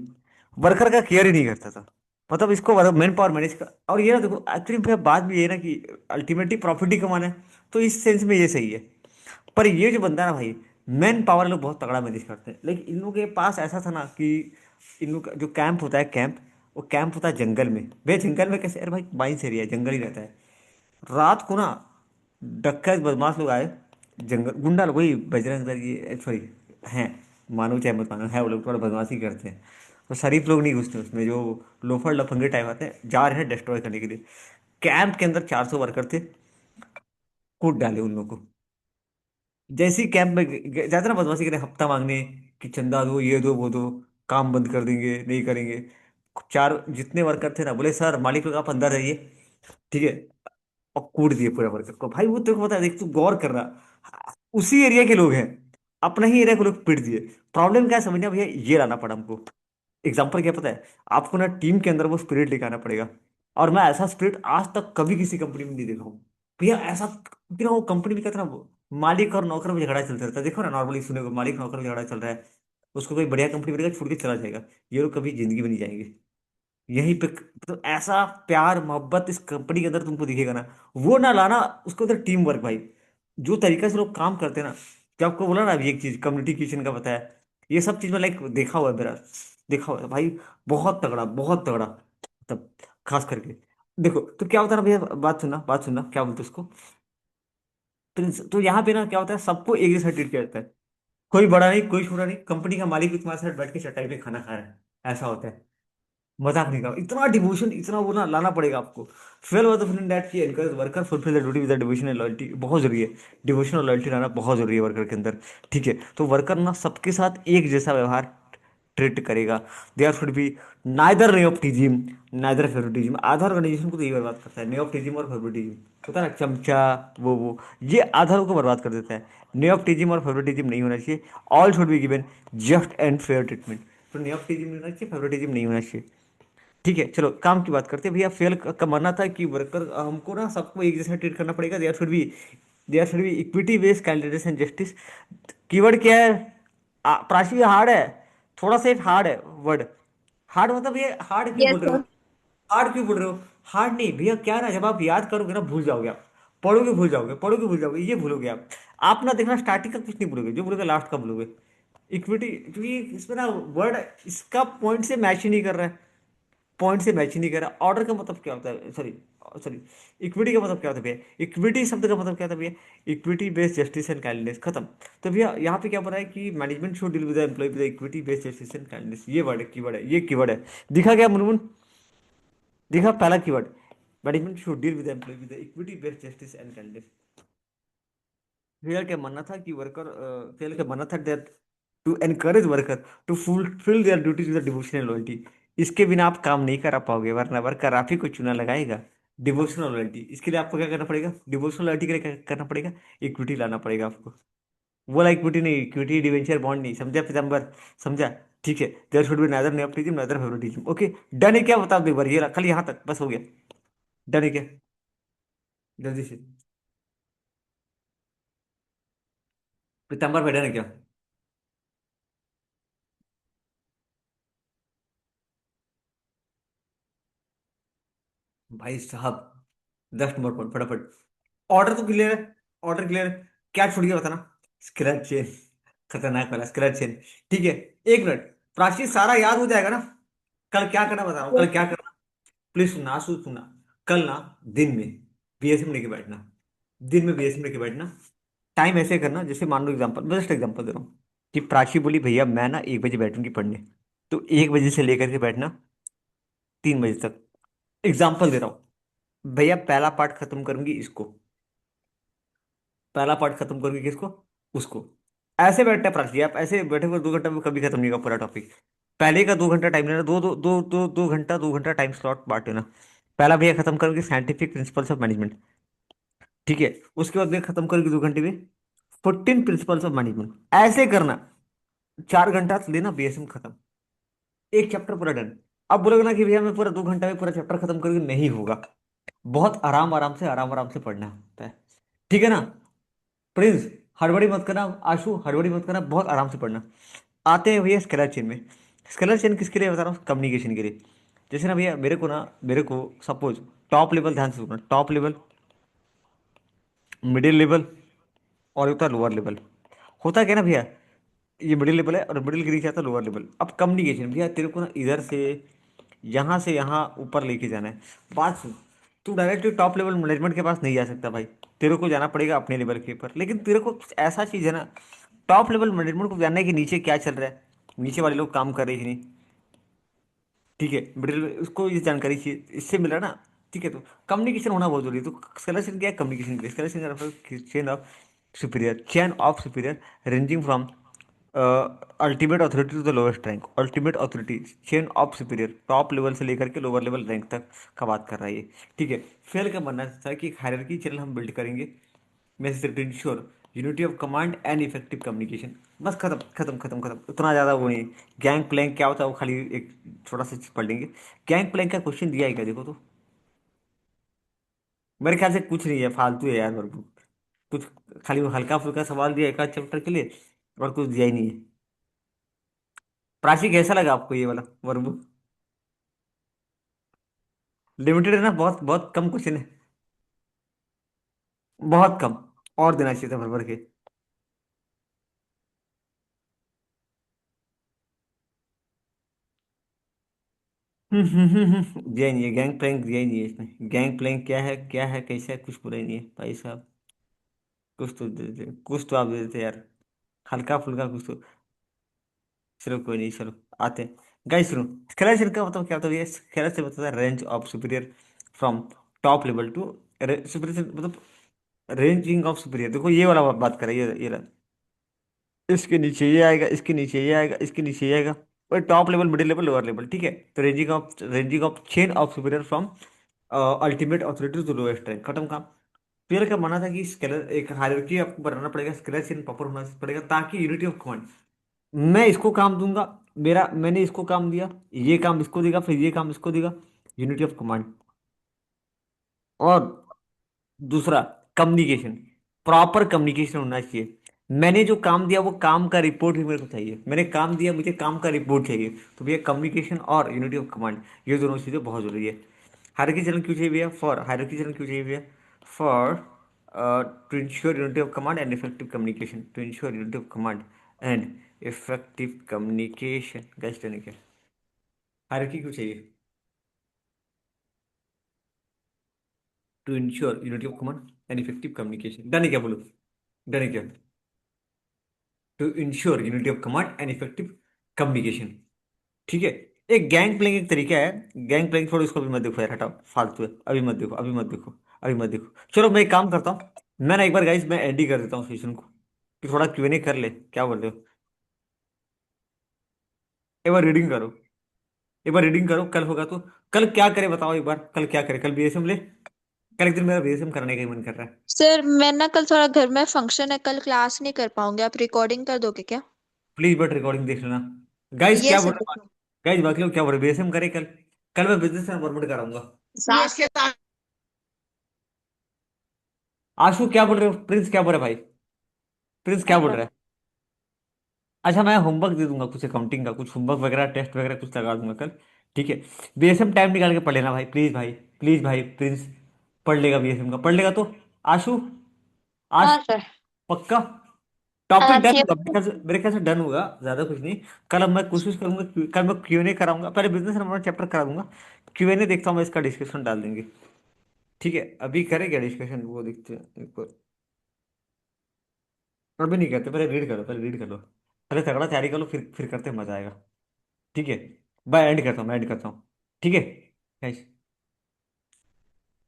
[SPEAKER 2] वर्कर का केयर ही नहीं करता था। मतलब इसको मैन पावर मैनेज कर, और ये ना देखो एक्चुअली बात भी ये है ना कि अल्टीमेटली प्रॉफिट ही कमाना है, तो इस सेंस में ये सही है। पर ये जो बंदा है ना भाई, मैन पावर लोग बहुत तगड़ा मैनेज करते हैं। लेकिन इन लोगों के पास ऐसा था ना कि इन लोग का जो कैंप होता है, कैंप, वो कैंप होता है जंगल में। भैया जंगल में कैसे? अरे भाई बाइंस एरिया है, जंगल ही रहता है। रात को ना डकैत बदमाश लोग आए, जंगल गुंडा लोग, वही बजरंग दल, ये सॉरी, हैं, मानो चाहे मत मानो, है वो लोग थोड़ा बदमाशी करते हैं। तो शरीफ लोग नहीं घुसते उसमें, जो लोफर लफंगे टाइप आते हैं, जा रहे हैं डिस्ट्रॉय करने के लिए। कैंप के अंदर 400 वर्कर थे, कूद डाले उन लोगों को। जैसे ही कैंप में जाते ना बदमाशी करने, हफ्ता मांगने कि चंदा दो, ये दो, वो दो, काम बंद कर देंगे, नहीं करेंगे। चार जितने वर्कर थे ना, बोले सर मालिक लोग आप अंदर रहिए, ठीक है, और कूट दिए पूरा वर्कर को। भाई वो तेरे को पता है, देख तू गौर कर रहा, उसी एरिया के लोग हैं, अपना ही एरिया के लोग पीट दिए। प्रॉब्लम क्या है समझना भैया, ये लाना पड़ा हमको। एग्जाम्पल क्या पता है आपको ना, टीम के अंदर वो स्पिरिट लेके आना पड़ेगा। और मैं ऐसा स्पिरिट आज तक कभी किसी कंपनी में नहीं देखा हूँ भैया। ऐसा कि ना वो कंपनी में कहते ना, वो मालिक और नौकर में झगड़ा चलता रहता है। देखो ना नॉर्मली सुने को, मालिक नौकर में झगड़ा चल रहा है, उसको कोई बढ़िया कंपनी मिलेगा छोड़ के चला जाएगा। ये लोग कभी जिंदगी में नहीं जाएंगे यहीं पे। तो ऐसा प्यार मोहब्बत इस कंपनी के अंदर तुमको दिखेगा ना, वो ना लाना। उसके अंदर टीम वर्क भाई, जो तरीके से लोग काम करते हैं ना, जो आपको बोला ना अभी एक चीज कम्युनिटी किचन का बताया, ये सब चीज में लाइक देखा हुआ है मेरा, देखा हुआ है भाई। बहुत तगड़ा, बहुत तगड़ा, तब खास करके। देखो तो क्या होता है ना भैया, बात सुनना, बात सुनना, क्या बोलते हैं उसको, तो यहाँ पे ना क्या होता है, सबको एक जैसा ट्रीट किया जाता है। कोई बड़ा नहीं, कोई छोटा नहीं, कंपनी का मालिक भी तुम्हारे साथ बैठ के चटाई पे खाना खा रहा है, ऐसा होता है। मजाक नहीं कर, इतना डिवोशन, इतना वो ना लाना पड़ेगा आपको। Fail was the film that की encourage worker fulfil the duty with the devotion and loyalty, बहुत जरूरी है। डिवोशन और लॉयल्टी लाना बहुत जरूरी है वर्कर के अंदर, ठीक है? तो वर्कर ना सबके साथ एक जैसा व्यवहार ट्रीट करेगा। There should be neither nepotism, neither favouritism. आधा ऑर्गेनाइजेशन को तो यही बर्बाद करता है, नेपोटिज्म और फेवरेटिज्म। होता है ना चमचा, वो ये आधारों को बर्बाद कर देता है। नेपोटिज्म और फेवरेटिज्म नहीं होना चाहिए। All should be given just and fair treatment. तो नेपोटिज्म नहीं होना चाहिए, फेवरेटिज्म नहीं होना चाहिए, ठीक है? चलो काम की बात करते हैं भैया। फेल का मानना था कि वर्कर हमको ना सबको एक जैसा ट्रीट करना पड़ेगा। There should be equity based candidates and justice. Keyword क्या है? प्राची हार्ड है, थोड़ा सा हार्ड है वर्ड। हार्ड मतलब ये हार्ड क्यों
[SPEAKER 1] यस
[SPEAKER 2] बोल रहे हो?
[SPEAKER 1] सर।
[SPEAKER 2] हार्ड क्यों बोल रहे हो? हार्ड नहीं भैया, क्या है ना, जब आप याद करोगे ना भूल जाओगे आप, पढ़ोगे भूल जाओगे, पढ़ोगे भूल जाओगे, ये भूलोगे आप ना देखना स्टार्टिंग का कुछ नहीं भूलोगे, जो भूलोगे लास्ट का भूलोगे। इक्विटी, क्योंकि इसमें ना वर्ड इसका पॉइंट से मैच ही नहीं कर रहा है, पॉइंट से मैच ही नहीं कर रहा। ऑर्डर का मतलब क्या होता है, सॉरी सॉरी, इक्विटी का मतलब क्या होता है भैया? इक्विटी शब्द का मतलब क्या था भैया? Equity based justice and kindness, खत्म। तो भैया यहाँ पे क्या बना है कि management should deal with the employee with equity based justice and kindness. ये वर्ड है, कीवर्ड है, ये कीवर्ड है। दिखा क्या मुनमुन? दिखा पहला keyword, management should deal with employee with equity based justice and kindness. Fayol क्या मानना था कि वर्कर, फेयर क्या मानना था that to encourage worker to fulfil their duties with devotion and loyalty. इसके बिना आप काम नहीं करा पाओगे, वरना वर्कर आप ही को चुना लगाएगा। डिवोशनल लॉयल्टी, इसके लिए आपको क्या करना पड़ेगा? डिवोशनल लॉयल्टी के लिए क्या करना पड़ेगा? इक्विटी लाना पड़ेगा आपको। वो वाला इक्विटी नहीं, इक्विटी डिवेंचर बॉन्ड नहीं, समझा पीताम्बर? समझा? ठीक है, there should be neither nepotism neither favouritism. Okay, done है क्या, बताओ दो बार, ये कल यहाँ तक बस हो गया। डन है क्या, जल्दी से। पीताम्बर भाई डन है क्या? भाई साहब 10 नंबर पॉइंट फटाफट। ऑर्डर तो क्लियर है, ऑर्डर क्लियर है। क्या छूट गया बताना? स्क्रैच चेन, खतरनाक वाला स्क्रैच चेन। ठीक है, 1 मिनट। प्राची सारा याद हो जाएगा ना? कल क्या करना बता रहा हूँ, कल क्या करना। प्लीज सुनना, आंसू सुनना। कल ना, दिन में बीएसएम लेके बैठना। दिन में बीएसएम लेके बैठना। टाइम ऐसे करना जैसे, मान लो एग्जांपल, जस्ट एग्जांपल दे रहा हूँ कि प्राची बोली भैया मैं ना 1 बजे बैठूंगी पढ़ने। तो 1 बजे से लेकर के बैठना 3 बजे तक। एग्जाम्पल दे रहा हूँ, भैया पहला पार्ट खत्म करूंगी इसको, पहला पार्ट खत्म करूंगी किसको, उसको। ऐसे बैठना प्राची, आप ऐसे बैठे 2 घंटा में कभी खत्म नहीं होगा पूरा टॉपिक। पहले का 2 घंटा टाइम लेना, दो दो दो दो 2 घंटा, 2 घंटा टाइम स्लॉट बांट लेना। पहला भैया खत्म करोगे साइंटिफिक प्रिंसिपल्स ऑफ मैनेजमेंट। ठीक है, उसके बाद भैया खत्म करोगे 2 घंटे में 14 प्रिंसिपल्स ऑफ मैनेजमेंट। ऐसे करना, 4 घंटा लेना, बीएसएम खत्म। एक चैप्टर पूरा डन। अब बोलोगे ना कि भैया मैं पूरा 2 घंटा में पूरा चैप्टर खत्म करूंगी, नहीं होगा। बहुत आराम आराम से, आराम आराम से पढ़ना होता है। ठीक है ना? प्रिंस, हड़बड़ी मत करना। आशु, हड़बड़ी मत करना, बहुत आराम से पढ़ना। आते हैं भैया स्केलर चेन में। स्केलर चेन किसके लिए बता रहा हूँ, कम्युनिकेशन के लिए। जैसे ना भैया मेरे को ना, मेरे को सपोज टॉप लेवल, ध्यान से सुनना, टॉप लेवल, मिडिल लेवल, और होता है लोअर लेवल। होता क्या है ना भैया, ये मिडिल लेवल है और मिडिल के नीचे आता है लोअर लेवल। अब कम्युनिकेशन भैया तेरे को ना इधर से यहाँ ऊपर लेके जाना है। बात सुन, तू डायरेक्टली टॉप लेवल मैनेजमेंट के पास नहीं जा सकता भाई। तेरे को जाना पड़ेगा अपने लेवल के ऊपर, लेकिन तेरे को कुछ ऐसा चीज़ है ना, टॉप लेवल मैनेजमेंट को जानना है कि नीचे क्या चल रहा है, नीचे वाले लोग काम कर रहे हैं कि नहीं। ठीक है, मिडिल उसको ये जानकारी चाहिए, इससे मिला ना। ठीक है, तो कम्युनिकेशन होना बहुत जरूरी है। तो स्केलेशन क्या है, कम्युनिकेशन के लिए scalar chain of superior, chain of superior ranging from ultimate authority to the lowest rank. Ultimate authority, chain of superior, top level से लेकर के लोअर लेवल रैंक तक का बात कर रहा है ये। ठीक है, फेल का बनना था कि एक हायरार्की चैनल हम बिल्ड करेंगे, message to ensure unity of command and effective communication. बस खत्म खत्म खत्म खत्म, उतना ज़्यादा वो नहीं। गैंग प्लैंक क्या होता है वो खाली एक छोटा सा चीज पढ़ लेंगे। गैंग प्लैंक का क्वेश्चन दिया है क्या, देखो तो। मेरे ख्याल से कुछ नहीं है, फालतू है यार वर्कबुक। कुछ खाली वो हल्का फुल्का सवाल दिया एक आध चैप्टर के लिए, और कुछ दिया ही नहीं है। प्राची कैसा लगा आपको ये वाला वर्कबुक? लिमिटेड है ना, बहुत बहुत कम क्वेश्चन है, बहुत कम। और देना चाहिए था भर भर के। दिया ही नहीं है, गैंग प्लैंक दिया ही नहीं है इसमें। गैंग प्लैंक क्या है, क्या है, कैसा है, कुछ पूरा ही नहीं है भाई साहब। कुछ तो दे देते, कुछ तो आप दे देते यार, हल्का फुल्का कुछ तो। चलो कोई नहीं, चलो आते हैं। गाइस सुनो, स्केलेशन का मतलब क्या होता है, ये स्केलर से बताता है range of superior from top level to superior, मतलब रेंजिंग ऑफ सुपीरियर। देखो ये वाला बात कर रही है, ये रहा। इसके नीचे ये आएगा, इसके नीचे ये आएगा, इसके नीचे ये आएगा, और top level, middle level, lower level. ठीक है, तो ranging of chain of superior from ultimate authority to lowest rank, खत्म काम। पीयर का मानना था कि स्केलर एक हायरार्की आपको बनाना पड़ेगा, स्केलर चेन प्रॉपर होना पड़ेगा, ताकि यूनिटी ऑफ कमांड, मैं इसको काम दूंगा, मैंने इसको काम दिया, ये काम इसको देगा, फिर ये काम इसको देगा, यूनिटी ऑफ कमांड। और दूसरा, कम्युनिकेशन, प्रॉपर कम्युनिकेशन होना चाहिए। मैंने जो काम दिया वो काम का रिपोर्ट भी मेरे को चाहिए, मैंने काम दिया, मुझे काम का रिपोर्ट चाहिए। तो भैया कम्युनिकेशन और यूनिटी ऑफ कमांड, ये दोनों चीज़ें बहुत जरूरी है। हायरार्की चैनल क्यों चाहिए भैया, फॉर हायरार्की चैनल क्यों चाहिए भैया, for to ensure unity of command and effective communication, to ensure unity of command and effective communication. गैस ट्रेनिंग है, हायरार्की क्यों चाहिए, to ensure unity of command and effective communication. Done है क्या, बोलो, डन है क्या? To ensure unity of command and effective communication. ठीक है, एक गैंग प्लेइंग एक तरीका है। गैंग प्लेइंग छोड़ो, इसको अभी मत देखो यार, हटाओ, फालतू है, अभी मत देखो, अभी मत देखो, अभी मत देखो। चलो मैं एक काम करता हूँ, मैं ना एक बार गाइस मैं एंड ही कर देता हूँ सेशन को, कि थोड़ा क्यूएनए कर ले, क्या बोलते हो? एक बार रीडिंग करो, एक बार रीडिंग करो, कल होगा तो। कल क्या करे बताओ एक बार, कल क्या करे, कल बीएसएम ले। कल एक दिन मेरा बीएसएम करने का ही मन कर रहा है।
[SPEAKER 1] सर मैं ना कल थोड़ा घर में फंक्शन है, कल क्लास नहीं कर पाऊंगी, आप रिकॉर्डिंग कर दोगे क्या?
[SPEAKER 2] प्लीज बट रिकॉर्डिंग देख लेना। गाइस
[SPEAKER 1] ये
[SPEAKER 2] क्या बोल
[SPEAKER 1] सब
[SPEAKER 2] रहे हैं?
[SPEAKER 1] देखो।
[SPEAKER 2] गाइस बाकी लोग क्या बोल रहे हैं? बीएसएम करे कल। कल मैं बिजनेस ट्रांसफॉर्मेट कराऊंगा।
[SPEAKER 1] ये सब
[SPEAKER 2] आशु क्या बोल रहे हो? प्रिंस क्या बोल रहा है भाई? प्रिंस क्या बोल रहा है? अच्छा मैं होमवर्क दे दूंगा कुछ अकाउंटिंग का, कुछ होमवर्क वगैरह टेस्ट वगैरह कुछ लगा दूंगा कल। ठीक है। बीएसएम टाइम निकाल के पढ़ लेना भाई, प्लीज भाई। प्लीज भाई प्रिंस पढ़ लेगा, बीएसएम का पढ़ लेगा तो। आशु, आज
[SPEAKER 1] हाँ सर।
[SPEAKER 2] पक्का टॉपिक
[SPEAKER 1] हाँ
[SPEAKER 2] डन होगा
[SPEAKER 1] ठीक।
[SPEAKER 2] मेरे ख्याल से डन होगा, ज्यादा कुछ नहीं। कल अब मैं कोशिश करूंगा कल मैं क्यूएनए कराऊंगा, पहले बिजनेस नंबर चैप्टर करा दूंगा। क्यूएनए देखता हूँ मैं, इसका डिस्कशन डाल देंगे। ठीक है, अभी करें क्या डिस्कशन वो देखते हैं एक बार। अभी नहीं करते, पहले रीड करो, पहले रीड कर लो। पहले तगड़ा तैयारी कर लो, फिर करते हैं, मजा आएगा। ठीक है। बाय, एंड करता हूँ, मैं एंड करता हूँ। ठीक है।